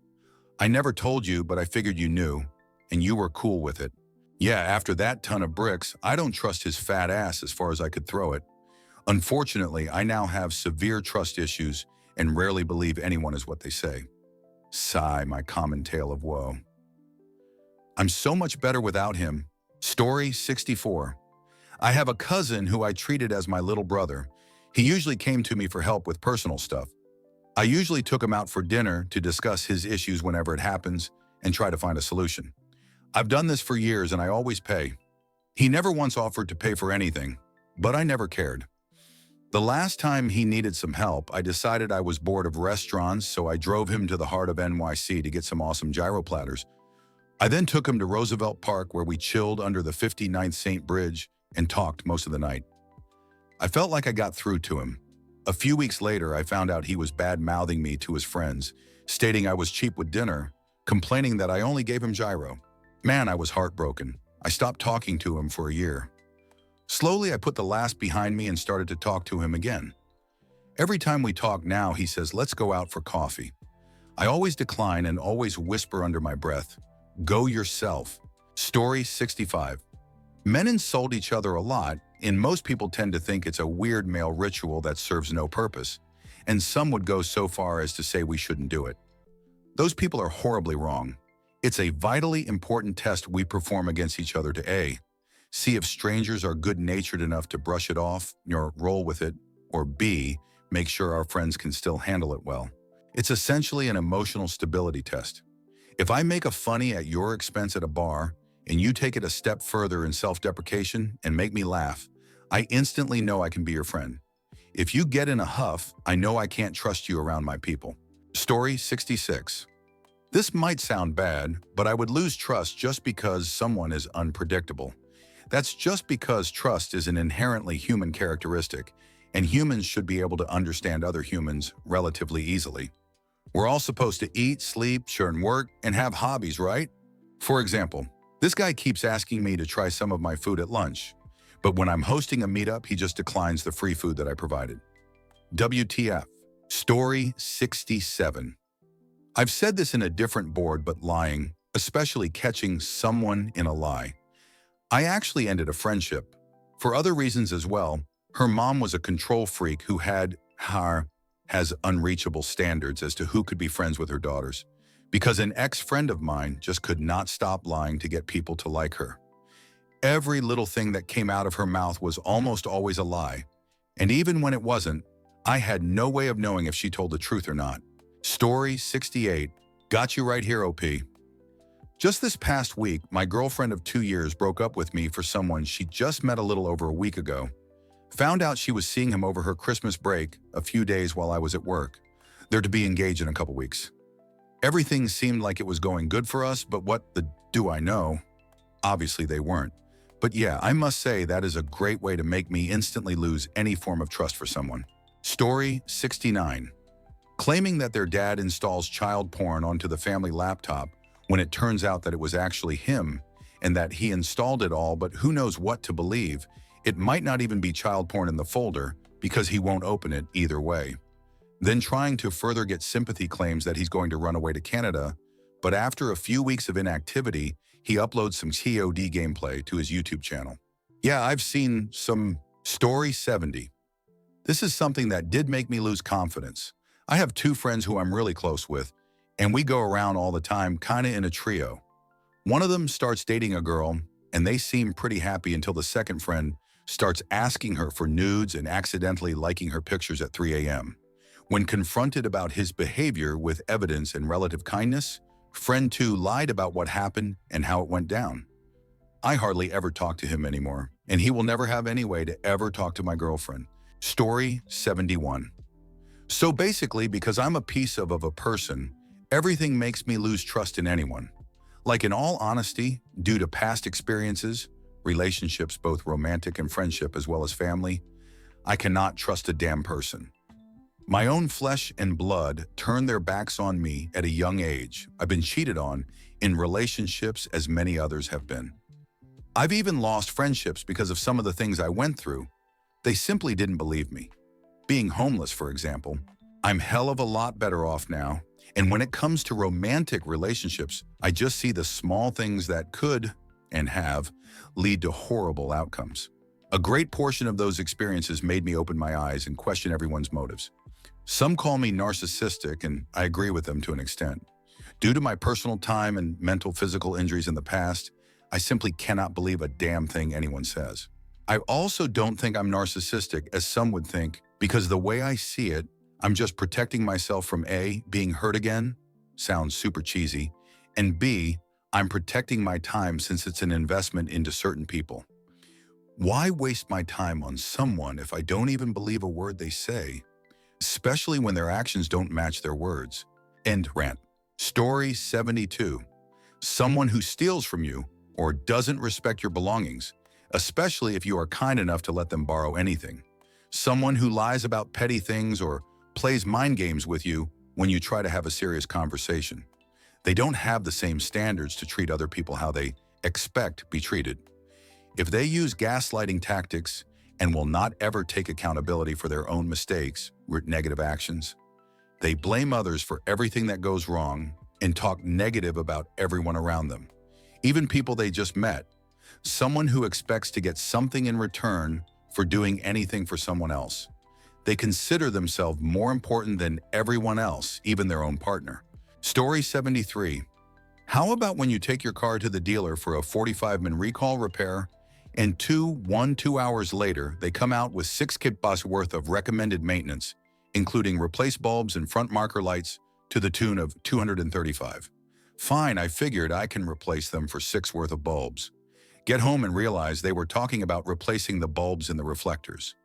I never told you, but I figured you knew, and you were cool with it. Yeah, after that ton of bricks, I don't trust his fat ass as far as I could throw it. Unfortunately, I now have severe trust issues and rarely believe anyone is what they say. Sigh, my common tale of woe. I'm so much better without him. Story 64. I have a cousin who I treated as my little brother. He usually came to me for help with personal stuff. I usually took him out for dinner to discuss his issues whenever it happens and try to find a solution. I've done this for years and I always pay. He never once offered to pay for anything, but I never cared. The last time he needed some help, I decided I was bored of restaurants, so I drove him to the heart of NYC to get some awesome gyro platters. I then took him to Roosevelt Park where we chilled under the 59th St. Bridge and talked most of the night. I felt like I got through to him. A few weeks later, I found out he was bad-mouthing me to his friends, stating I was cheap with dinner, complaining that I only gave him gyro. Man, I was heartbroken. I stopped talking to him for a year. Slowly, I put the last behind me and started to talk to him again. Every time we talk now, he says, "Let's go out for coffee." I always decline and always whisper under my breath, "Go yourself." Story 65. Men insult each other a lot, and most people tend to think it's a weird male ritual that serves no purpose, and some would go so far as to say we shouldn't do it. Those people are horribly wrong. It's a vitally important test we perform against each other to A, see if strangers are good-natured enough to brush it off or roll with it, or B, make sure our friends can still handle it well. It's essentially an emotional stability test. If I make a funny at your expense at a bar, and you take it a step further in self-deprecation and make me laugh, I instantly know I can be your friend. If you get in a huff, I know I can't trust you around my people. Story 66. This might sound bad, but I would lose trust just because someone is unpredictable. That's just because trust is an inherently human characteristic, and humans should be able to understand other humans relatively easily. We're all supposed to eat, sleep, share and work, and have hobbies, right? For example, this guy keeps asking me to try some of my food at lunch, but when I'm hosting a meetup, he just declines the free food that I provided. WTF. Story 67. I've said this in a different board, but lying, especially catching someone in a lie. I actually ended a friendship. For other reasons as well, her mom was a control freak who has unreachable standards as to who could be friends with her daughters, because an ex-friend of mine just could not stop lying to get people to like her. Every little thing that came out of her mouth was almost always a lie, and even when it wasn't, I had no way of knowing if she told the truth or not. Story 68. Got you right here, OP. Just this past week, my girlfriend of 2 years broke up with me for someone she just met a little over a week ago. Found out she was seeing him over her Christmas break a few days while I was at work. They're to be engaged in a couple weeks. Everything seemed like it was going good for us, but what the do I know? Obviously they weren't. But yeah, I must say that is a great way to make me instantly lose any form of trust for someone. Story 69. Claiming that their dad installs child porn onto the family laptop when it turns out that it was actually him and that he installed it all, but who knows what to believe. It might not even be child porn in the folder because he won't open it either way. Then trying to further get sympathy claims that he's going to run away to Canada, but after a few weeks of inactivity, he uploads some COD gameplay to his YouTube channel. Yeah, I've seen some. Story 70. This is something that did make me lose confidence. I have 2 friends who I'm really close with, and we go around all the time, kind of in a trio. One of them starts dating a girl, and they seem pretty happy until the second friend starts asking her for nudes and accidentally liking her pictures at 3 a.m. When confronted about his behavior with evidence and relative kindness, friend 2 lied about what happened and how it went down. I hardly ever talk to him anymore, and he will never have any way to ever talk to my girlfriend. Story 71. So basically, because I'm a piece of a person, everything makes me lose trust in anyone. Like in all honesty, due to past experiences, relationships, both romantic and friendship as well as family, I cannot trust a damn person. My own flesh and blood turned their backs on me at a young age. I've been cheated on in relationships as many others have been. I've even lost friendships because of some of the things I went through. They simply didn't believe me. Being homeless, for example, I'm hell of a lot better off now. And when it comes to romantic relationships, I just see the small things that could, and have, lead to horrible outcomes. A great portion of those experiences made me open my eyes and question everyone's motives. Some call me narcissistic, and I agree with them to an extent. Due to my personal time and mental physical injuries in the past, I simply cannot believe a damn thing anyone says. I also don't think I'm narcissistic, as some would think, because the way I see it, I'm just protecting myself from A, being hurt again, sounds super cheesy, and B, I'm protecting my time since it's an investment into certain people. Why waste my time on someone if I don't even believe a word they say, especially when their actions don't match their words? End rant. Story 72. Someone who steals from you or doesn't respect your belongings, especially if you are kind enough to let them borrow anything. Someone who lies about petty things or plays mind games with you when you try to have a serious conversation. They don't have the same standards to treat other people how they expect to be treated. If they use gaslighting tactics and will not ever take accountability for their own mistakes or negative actions, they blame others for everything that goes wrong and talk negative about everyone around them, even people they just met. Someone who expects to get something in return for doing anything for someone else. They consider themselves more important than everyone else, even their own partner. Story 73. How about when you take your car to the dealer for a 45-minute recall repair and 2 hours later, they come out with 6 kitbas worth of recommended maintenance, including replace bulbs and front marker lights to the tune of $235. Fine, I figured I can replace them for 6 worth of bulbs. Get home and realize they were talking about replacing the bulbs in the reflectors.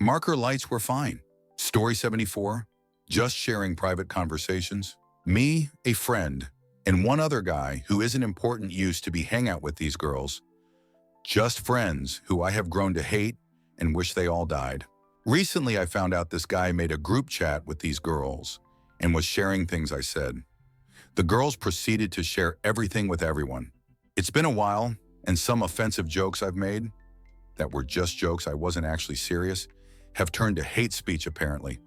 Marker lights were fine. Story 74. Just sharing private conversations. Me, a friend, and one other guy who isn't important used to be hang out with these girls. Just friends who I have grown to hate and wish they all died. Recently, I found out this guy made a group chat with these girls and was sharing things I said. The girls proceeded to share everything with everyone. It's been a while, and some offensive jokes I've made, that were just jokes, I wasn't actually serious, have turned to hate speech apparently.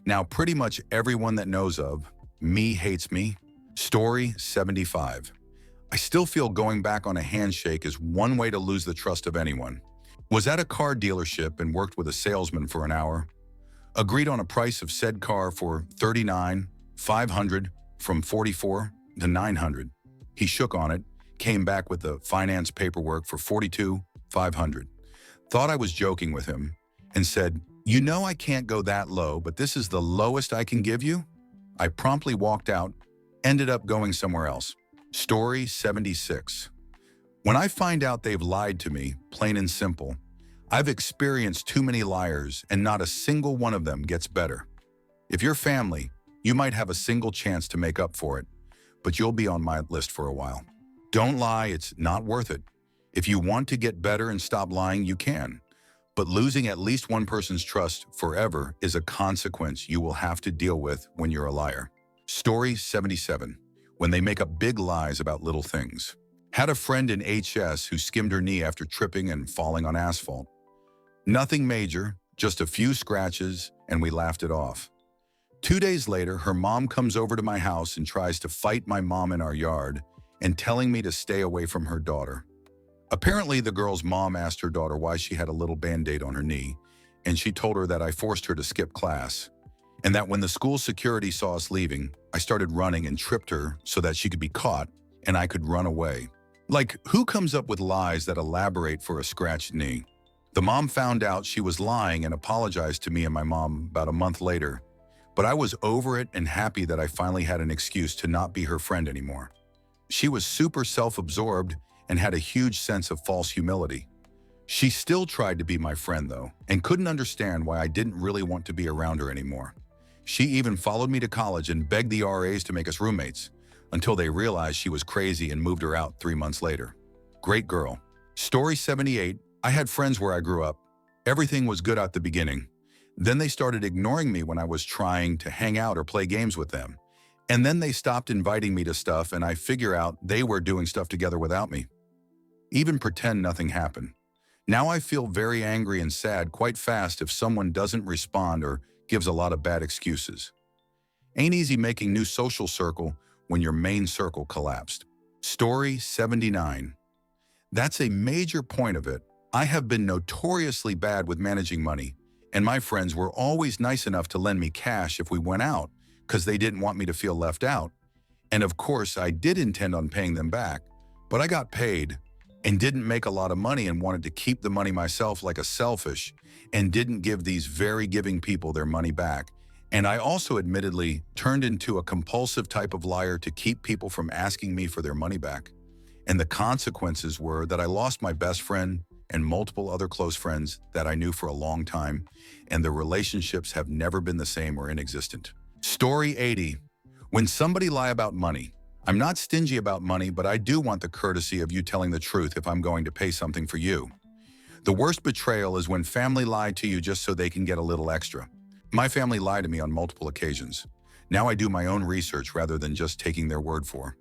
Now pretty much everyone that knows of me hates me. Story 75. I still feel going back on a handshake is one way to lose the trust of anyone. Was at a car dealership and worked with a salesman for an hour. Agreed on a price of said car for $39,500 from $44,000 to $900. He shook on it, came back with the finance paperwork for $42,500. Thought I was joking with him and said, "You know I can't go that low, but this is the lowest I can give you?" I promptly walked out, ended up going somewhere else. Story 76. When I find out they've lied to me, plain and simple, I've experienced too many liars and not a single one of them gets better. If you're family, you might have a single chance to make up for it, but you'll be on my list for a while. Don't lie, it's not worth it. If you want to get better and stop lying, you can. But losing at least one person's trust forever is a consequence you will have to deal with when you're a liar. Story 77. When they make up big lies about little things. Had a friend in HS who skimmed her knee after tripping and falling on asphalt. Nothing major, just a few scratches, and we laughed it off. 2 days later, her mom comes over to my house and tries to fight my mom in our yard and telling me to stay away from her daughter. Apparently, the girl's mom asked her daughter why she had a little band-aid on her knee, and she told her that I forced her to skip class, and that when the school security saw us leaving, I started running and tripped her so that she could be caught and I could run away. Like, who comes up with lies that elaborate for a scratched knee? The mom found out she was lying and apologized to me and my mom about a month later, but I was over it and happy that I finally had an excuse to not be her friend anymore. She was super self-absorbed and had a huge sense of false humility. She still tried to be my friend though, and couldn't understand why I didn't really want to be around her anymore. She even followed me to college and begged the RAs to make us roommates, until they realized she was crazy and moved her out 3 months later. Great girl. Story 78. I had friends where I grew up. Everything was good at the beginning. Then they started ignoring me when I was trying to hang out or play games with them. And then they stopped inviting me to stuff and I figure out they were doing stuff together without me. Even pretend nothing happened. Now I feel very angry and sad quite fast if someone doesn't respond or gives a lot of bad excuses. Ain't easy making new social circle when your main circle collapsed. Story 79. That's a major point of it. I have been notoriously bad with managing money, and my friends were always nice enough to lend me cash if we went out, because they didn't want me to feel left out. And of course, I did intend on paying them back, but I got paid and didn't make a lot of money and wanted to keep the money myself like a selfish and didn't give these very giving people their money back And I also admittedly turned into a compulsive type of liar to keep people from asking me for their money back. And the consequences were that I lost my best friend and multiple other close friends that I knew for a long time, and the relationships have never been the same or inexistent. Story 80. When somebody lie about money, I'm not stingy about money, but I do want the courtesy of you telling the truth if I'm going to pay something for you. The worst betrayal is when family lie to you just so they can get a little extra. My family lied to me on multiple occasions. Now I do my own research rather than just taking their word for.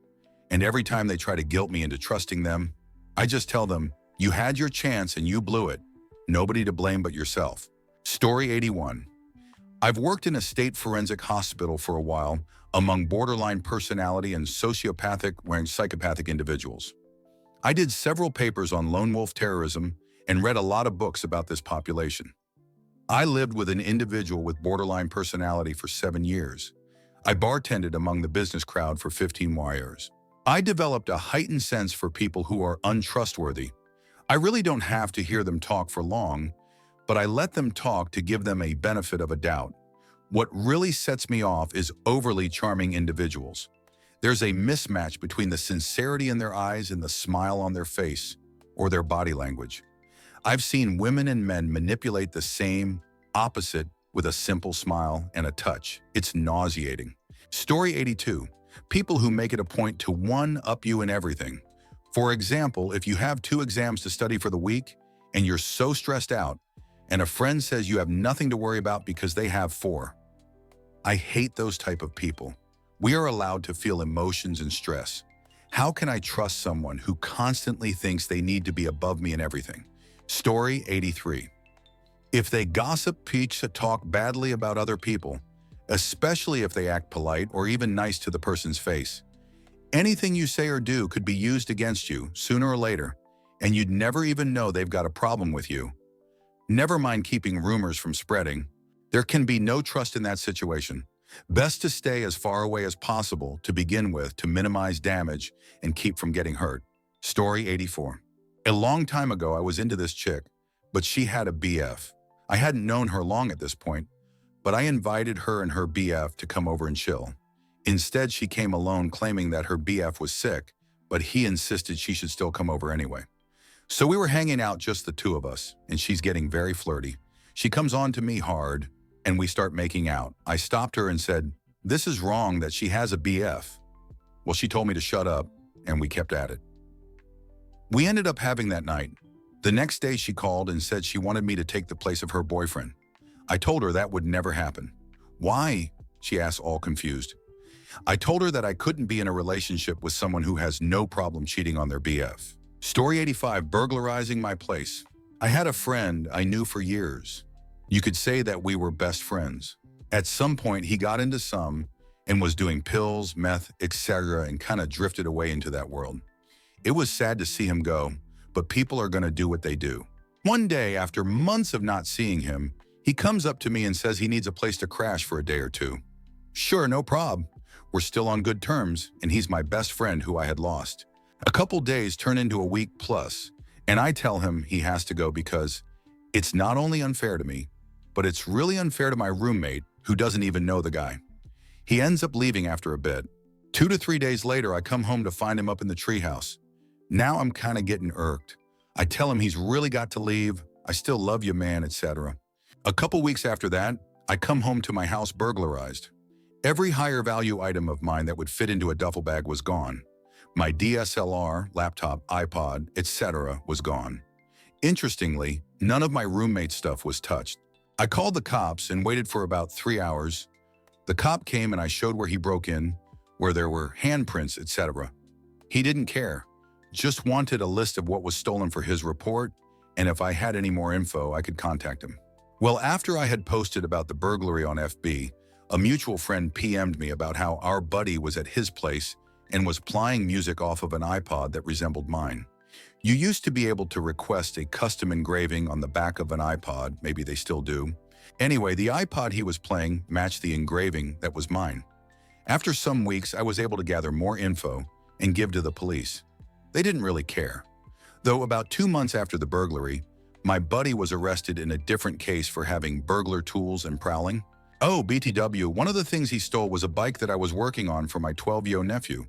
And every time they try to guilt me into trusting them, I just tell them, you had your chance and you blew it. Nobody to blame but yourself. Story 81. I've worked in a state forensic hospital for a while among borderline personality and psychopathic individuals. I did several papers on lone wolf terrorism and read a lot of books about this population. I lived with an individual with borderline personality for 7 years. I bartended among the business crowd for 15 years. I developed a heightened sense for people who are untrustworthy. I really don't have to hear them talk for long, but I let them talk to give them a benefit of a doubt. What really sets me off is overly charming individuals. There's a mismatch between the sincerity in their eyes and the smile on their face or their body language. I've seen women and men manipulate the same, opposite, with a simple smile and a touch. It's nauseating. Story 82. People who make it a point to one-up you in everything. For example, if you have 2 exams to study for the week and you're so stressed out, and a friend says you have nothing to worry about because they have 4. I hate those type of people. We are allowed to feel emotions and stress. How can I trust someone who constantly thinks they need to be above me in everything? Story 83. If they gossip, talk badly about other people, especially if they act polite or even nice to the person's face, anything you say or do could be used against you sooner or later, and you'd never even know they've got a problem with you. Never mind keeping rumors from spreading. There can be no trust in that situation. Best to stay as far away as possible to begin with to minimize damage and keep from getting hurt. Story 84. A long time ago, I was into this chick, but she had a BF. I hadn't known her long at this point, but I invited her and her BF to come over and chill. Instead, she came alone claiming that her BF was sick, but he insisted she should still come over anyway. So we were hanging out, just the 2 of us, and she's getting very flirty. She comes on to me hard, and we start making out. I stopped her and said, "This is wrong that she has a BF." Well, she told me to shut up, and we kept at it. We ended up having that night. The next day she called and said she wanted me to take the place of her boyfriend. I told her that would never happen. "Why?" she asked, all confused. I told her that I couldn't be in a relationship with someone who has no problem cheating on their BF. Story 85. Burglarizing my place. I had a friend I knew for years. You could say that we were best friends. At some point, he got into some and was doing pills, meth, etc., and kind of drifted away into that world. It was sad to see him go, but people are going to do what they do. One day, after months of not seeing him, he comes up to me and says he needs a place to crash for a day or 2. Sure, no prob. We're still on good terms, and he's my best friend who I had lost. A couple days turn into a week plus, and I tell him he has to go because it's not only unfair to me, but it's really unfair to my roommate who doesn't even know the guy. He ends up leaving after a bit. 2 to 3 days later, I come home to find him up in the treehouse. Now I'm kind of getting irked. I tell him he's really got to leave. I still love you, man, etc. A couple weeks after that, I come home to my house burglarized. Every higher value item of mine that would fit into a duffel bag was gone. My DSLR, laptop, iPod, etc. was gone. Interestingly, none of my roommate's stuff was touched. I called the cops and waited for about 3 hours. The cop came and I showed where he broke in, where there were handprints, etc. He didn't care, just wanted a list of what was stolen for his report, and if I had any more info, I could contact him. Well, after I had posted about the burglary on FB, a mutual friend PM'd me about how our buddy was at his place and was playing music off of an iPod that resembled mine. You used to be able to request a custom engraving on the back of an iPod, maybe they still do. Anyway, the iPod he was playing matched the engraving that was mine. After some weeks, I was able to gather more info and give to the police. They didn't really care. Though about 2 months after the burglary, my buddy was arrested in a different case for having burglar tools and prowling. Oh, BTW, one of the things he stole was a bike that I was working on for my 12-year-old nephew.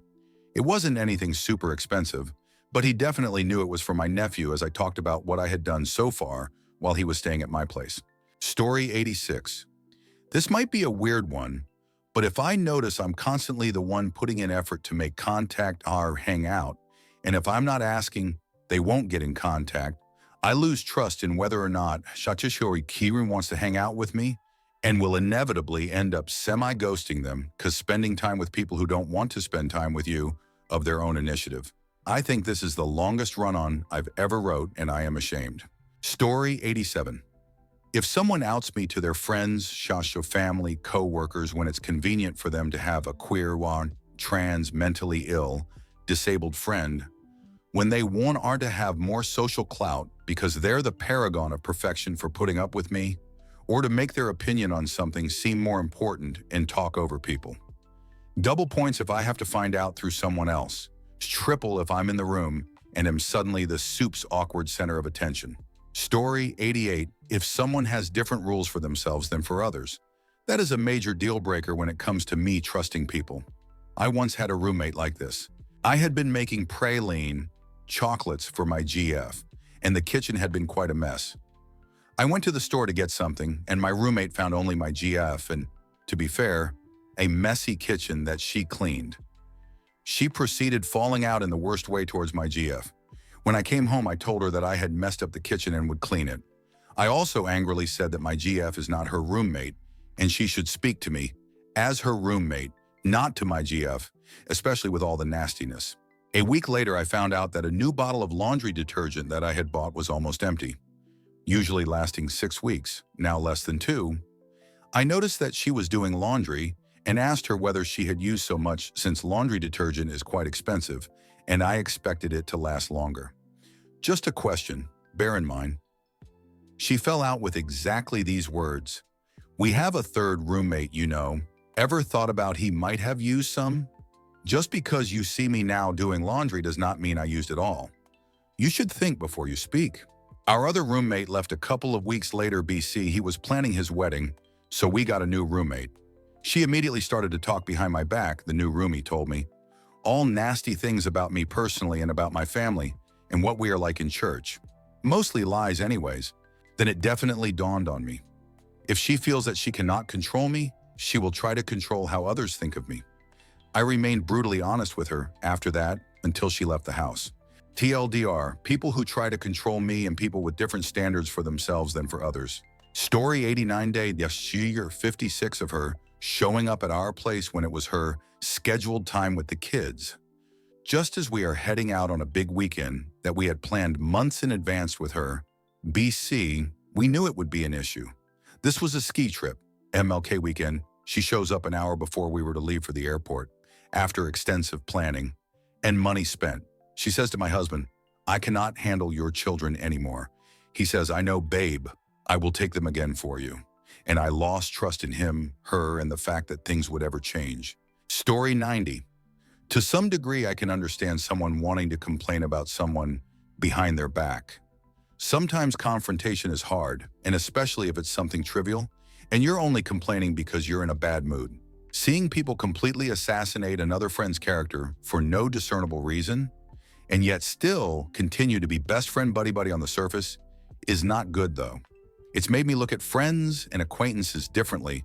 It wasn't anything super expensive, but he definitely knew it was for my nephew as I talked about what I had done so far while he was staying at my place. Story 86. This might be a weird one, but if I notice I'm constantly the one putting in effort to make contact or hang out, and if I'm not asking, they won't get in contact, I lose trust in whether or not Shachishori Kirin wants to hang out with me and will inevitably end up semi-ghosting them because spending time with people who don't want to spend time with you of their own initiative. I think this is the longest run-on I've ever wrote, and I am ashamed. Story 87. If someone outs me to their friends, shasho family, co-workers when it's convenient for them to have a queer, trans, mentally ill, disabled friend, when they want are to have more social clout because they're the paragon of perfection for putting up with me, or to make their opinion on something seem more important and talk over people. Double points if I have to find out through someone else. Triple if I'm in the room and am suddenly the soup's awkward center of attention. Story 88. If someone has different rules for themselves than for others, that is a major deal breaker when it comes to me trusting people. I once had a roommate like this. I had been making praline chocolates for my GF, and the kitchen had been quite a mess. I went to the store to get something, and my roommate found only my GF and, to be fair, a messy kitchen that she cleaned. She proceeded falling out in the worst way towards my GF. When I came home, I told her that I had messed up the kitchen and would clean it. I also angrily said that my GF is not her roommate, and she should speak to me as her roommate, not to my GF, especially with all the nastiness. A week later, I found out that a new bottle of laundry detergent that I had bought was almost empty. Usually lasting 6 weeks, now less than 2. I noticed that she was doing laundry and asked her whether she had used so much since laundry detergent is quite expensive, and I expected it to last longer. Just a question, bear in mind. She fell out with exactly these words. "We have a third roommate, you know. Ever thought about he might have used some? Just because you see me now doing laundry does not mean I used it all. You should think before you speak." Our other roommate left a couple of weeks later. BC, he was planning his wedding, so we got a new roommate. She immediately started to talk behind my back, the new roomie told me. All nasty things about me personally and about my family and what we are like in church. Mostly lies anyways. Then it definitely dawned on me. If she feels that she cannot control me, she will try to control how others think of me. I remained brutally honest with her after that until she left the house. TLDR, people who try to control me and people with different standards for themselves than for others. Story 89 day, year 56 of her showing up at our place when it was her scheduled time with the kids. Just as we are heading out on a big weekend that we had planned months in advance with her, BC, we knew it would be an issue. This was a ski trip, MLK weekend. She shows up an hour before we were to leave for the airport, after extensive planning and money spent. She says to my husband, "I cannot handle your children anymore." He says, "I know, babe, I will take them again for you." And I lost trust in him, her, and the fact that things would ever change. Story 90. To some degree, I can understand someone wanting to complain about someone behind their back. Sometimes confrontation is hard, and especially if it's something trivial, and you're only complaining because you're in a bad mood. Seeing people completely assassinate another friend's character for no discernible reason, and yet still continue to be best friend buddy-buddy on the surface, is not good though. It's made me look at friends and acquaintances differently,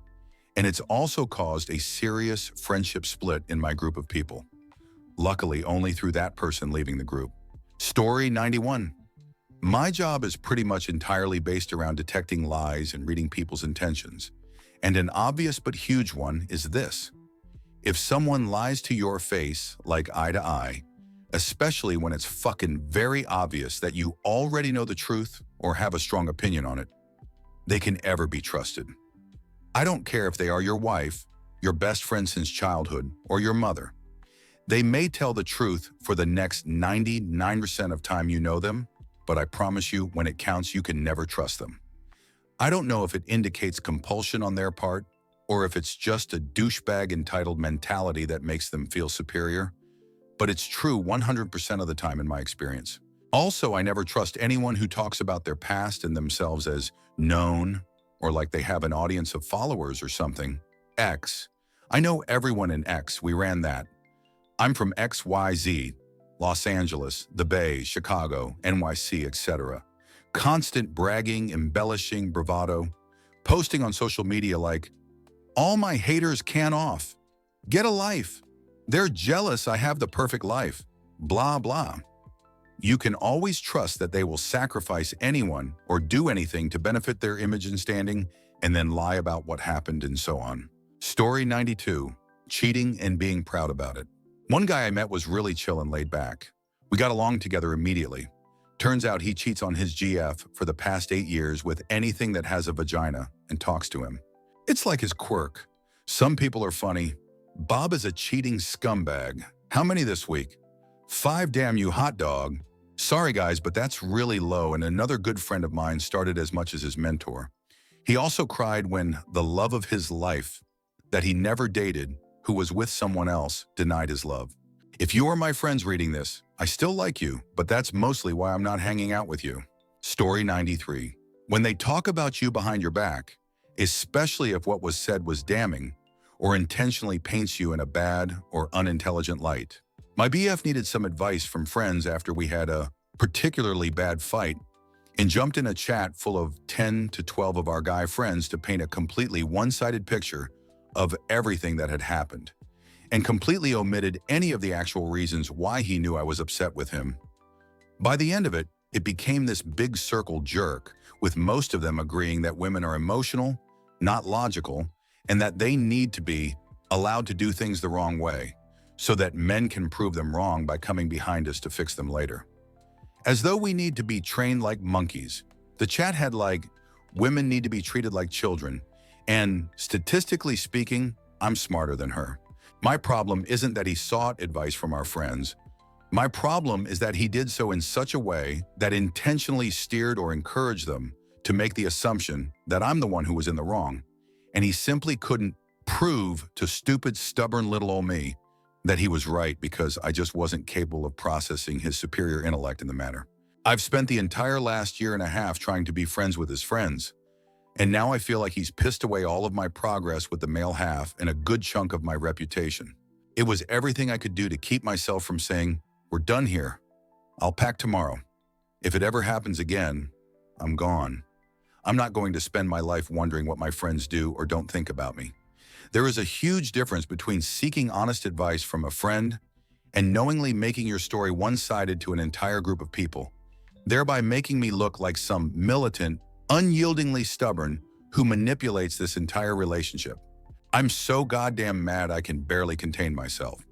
and it's also caused a serious friendship split in my group of people. Luckily, only through that person leaving the group. Story 91. My job is pretty much entirely based around detecting lies and reading people's intentions. And an obvious but huge one is this. If someone lies to your face, like eye to eye, especially when it's fucking very obvious that you already know the truth or have a strong opinion on it, they can ever be trusted. I don't care if they are your wife, your best friend since childhood, or your mother. They may tell the truth for the next 99% of time you know them, but I promise you, when it counts, you can never trust them. I don't know if it indicates compulsion on their part, or if it's just a douchebag entitled mentality that makes them feel superior, but it's true 100% of the time in my experience. Also, I never trust anyone who talks about their past and themselves as known or like they have an audience of followers or something. X. I know everyone in X, we ran that. I'm from XYZ, Los Angeles, the Bay, Chicago, NYC, etc. Constant bragging, embellishing, bravado, posting on social media like, all my haters can off. Get a life. They're jealous I have the perfect life. Blah, blah. You can always trust that they will sacrifice anyone or do anything to benefit their image and standing and then lie about what happened and so on. Story 92. Cheating and being proud about it. One guy I met was really chill and laid back. We got along together immediately. Turns out he cheats on his GF for the past 8 years with anything that has a vagina and talks to him. It's like his quirk. Some people are funny. Bob is a cheating scumbag. How many this week? 5, damn you, hot dog. Sorry guys, but that's really low, and another good friend of mine started as much as his mentor. He also cried when the love of his life, that he never dated, who was with someone else, denied his love. If you are my friends reading this, I still like you, but that's mostly why I'm not hanging out with you. Story 93. When they talk about you behind your back, especially if what was said was damning, or intentionally paints you in a bad or unintelligent light. My BF needed some advice from friends after we had a particularly bad fight and jumped in a chat full of 10 to 12 of our guy friends to paint a completely one-sided picture of everything that had happened and completely omitted any of the actual reasons why he knew I was upset with him. By the end of it, it became this big circle jerk, with most of them agreeing that women are emotional, not logical, and that they need to be allowed to do things the wrong way, so that men can prove them wrong by coming behind us to fix them later. As though we need to be trained like monkeys. The chat had like, women need to be treated like children, and statistically speaking, I'm smarter than her. My problem isn't that he sought advice from our friends. My problem is that he did so in such a way that intentionally steered or encouraged them to make the assumption that I'm the one who was in the wrong, and he simply couldn't prove to stupid, stubborn little old me that he was right because I just wasn't capable of processing his superior intellect in the matter. I've spent the entire last year and a half trying to be friends with his friends, and now I feel like he's pissed away all of my progress with the male half and a good chunk of my reputation. It was everything I could do to keep myself from saying, we're done here. I'll pack tomorrow. If it ever happens again, I'm gone. I'm not going to spend my life wondering what my friends do or don't think about me. There is a huge difference between seeking honest advice from a friend and knowingly making your story one-sided to an entire group of people, thereby making me look like some militant, unyieldingly stubborn who manipulates this entire relationship. I'm so goddamn mad I can barely contain myself.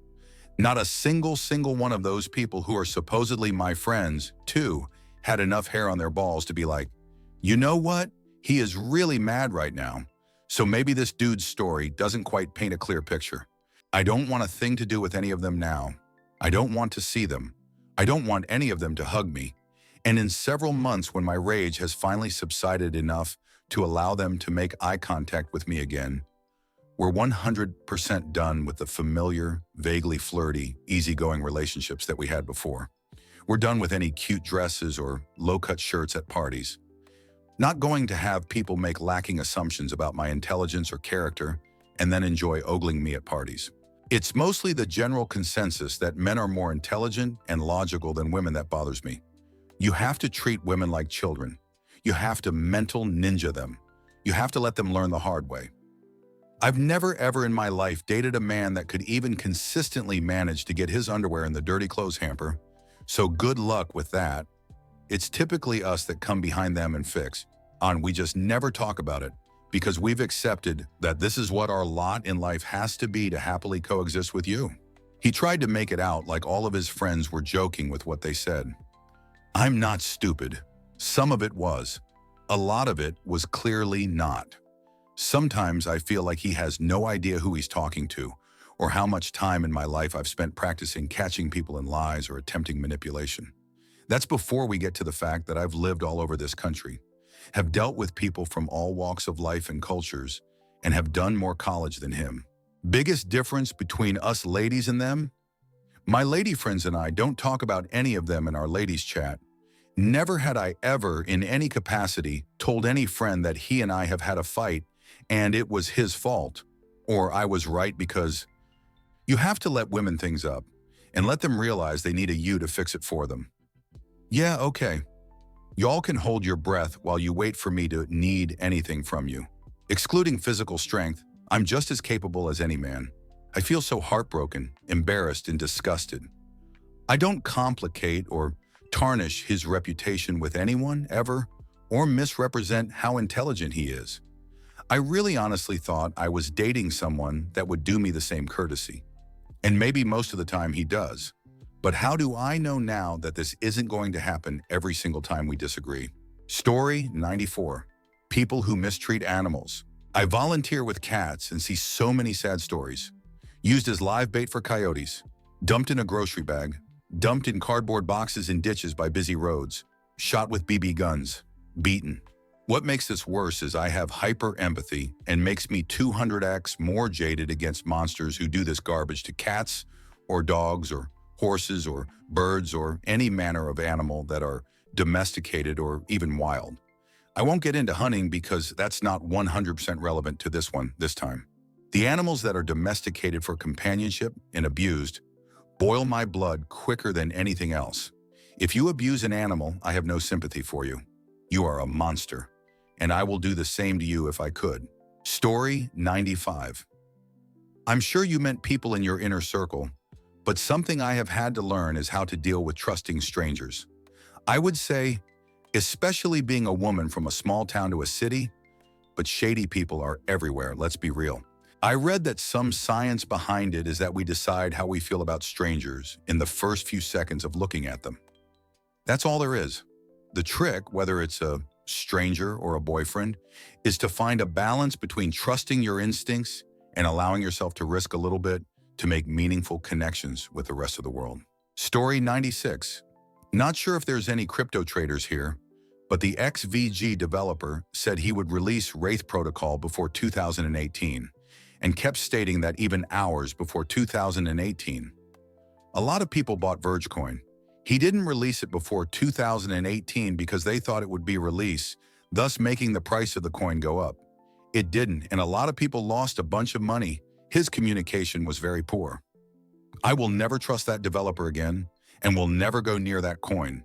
Not a single one of those people who are supposedly my friends, too, had enough hair on their balls to be like, you know what? He is really mad right now. So maybe this dude's story doesn't quite paint a clear picture. I don't want a thing to do with any of them now. I don't want to see them. I don't want any of them to hug me. And in several months, when my rage has finally subsided enough to allow them to make eye contact with me again, we're 100% done with the familiar, vaguely flirty, easygoing relationships that we had before. We're done with any cute dresses or low-cut shirts at parties. Not going to have people make lacking assumptions about my intelligence or character and then enjoy ogling me at parties. It's mostly the general consensus that men are more intelligent and logical than women that bothers me. You have to treat women like children. You have to mental ninja them. You have to let them learn the hard way. I've never ever in my life dated a man that could even consistently manage to get his underwear in the dirty clothes hamper, so good luck with that. It's typically us that come behind them and fix. And we just never talk about it because we've accepted that this is what our lot in life has to be to happily coexist with you. He tried to make it out like all of his friends were joking with what they said. I'm not stupid. Some of it was. A lot of it was clearly not. Sometimes I feel like he has no idea who he's talking to or how much time in my life I've spent practicing catching people in lies or attempting manipulation. That's before we get to the fact that I've lived all over this country, have dealt with people from all walks of life and cultures, and have done more college than him. Biggest difference between us ladies and them? My lady friends and I don't talk about any of them in our ladies chat, Never had I ever, in any capacity, told any friend that he and I have had a fight and it was his fault, or I was right because you have to let women things up and let them realize they need a you to fix it for them. Yeah, okay. Y'all can hold your breath while you wait for me to need anything from you. Excluding physical strength, I'm just as capable as any man. I feel so heartbroken, embarrassed, and disgusted. I don't complicate or tarnish his reputation with anyone, ever, or misrepresent how intelligent he is. I really honestly thought I was dating someone that would do me the same courtesy. And maybe most of the time he does. But how do I know now that this isn't going to happen every single time we disagree? Story 94. People who mistreat animals. I volunteer with cats and see so many sad stories. Used as live bait for coyotes, dumped in a grocery bag, dumped in cardboard boxes in ditches by busy roads, shot with BB guns, beaten. What makes this worse is I have hyper-empathy and makes me 200x more jaded against monsters who do this garbage to cats or dogs or horses or birds or any manner of animal that are domesticated or even wild. I won't get into hunting because that's not 100% relevant to this one this time. The animals that are domesticated for companionship and abused boil my blood quicker than anything else. If you abuse an animal, I have no sympathy for you. You are a monster, and I will do the same to you if I could. Story 95. I'm sure you meant people in your inner circle, but something I have had to learn is how to deal with trusting strangers. I would say, especially being a woman from a small town to a city, but shady people are everywhere, let's be real. I read that some science behind it is that we decide how we feel about strangers in the first few seconds of looking at them. That's all there is. The trick, whether it's a stranger or a boyfriend, is to find a balance between trusting your instincts and allowing yourself to risk a little bit to make meaningful connections with the rest of the world. Story 96. Not sure if there's any crypto traders here, but the XVG developer said he would release Wraith Protocol before 2018 and kept stating that even hours before 2018. A lot of people bought Vergecoin. He didn't release it before 2018 because they thought it would be released, thus making the price of the coin go up. It didn't, and a lot of people lost a bunch of money. His communication was very poor. I will never trust that developer again and will never go near that coin.